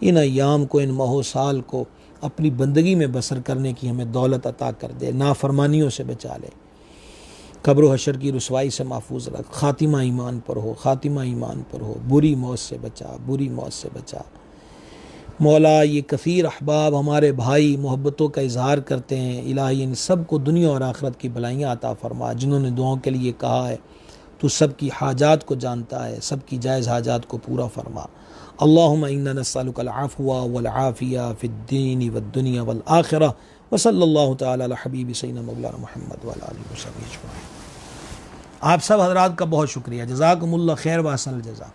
इन अय्याम को, इन माह साल को अपनी बंदगी में बसर करने की हमें दौलत अता कर दे, नाफरमानियों से बचा ले, क़ब्र व हशर की रुसवाई से महफूज रख, ख़ातिमा ईमान पर हो, ख़ातिमा ईमान पर हो, बुरी मौत से बचा, बुरी मौत से बचा। मौला ये कसीर अहबाब हमारे भाई मोहब्बतों का इजहार करते हैं, इलाही इन सब को दुनिया और आखिरत की भलाइयाँ अता फरमा। जिन्होंने दुआओं के लिए कहा है, तू सब की हाजात को जानता है, सब की जायज़ हाजात को पूरा फरमा। अल्लाहुम्मा इन्ना नस्अलुकल अफ़्वा वल आफ़िया फ़िद्दीन वद्दुनिया वल आखिरह व सल्लल्लाहु तआला अला हबीबी सय्यिदना मौलाना मुहम्मद व अला आलिहि व सहबिहि अजमईन। आप सब हज़रात का बहुत शुक्रिया, जज़ाकुमुल्लाह खैर व अहसनल जज़ा।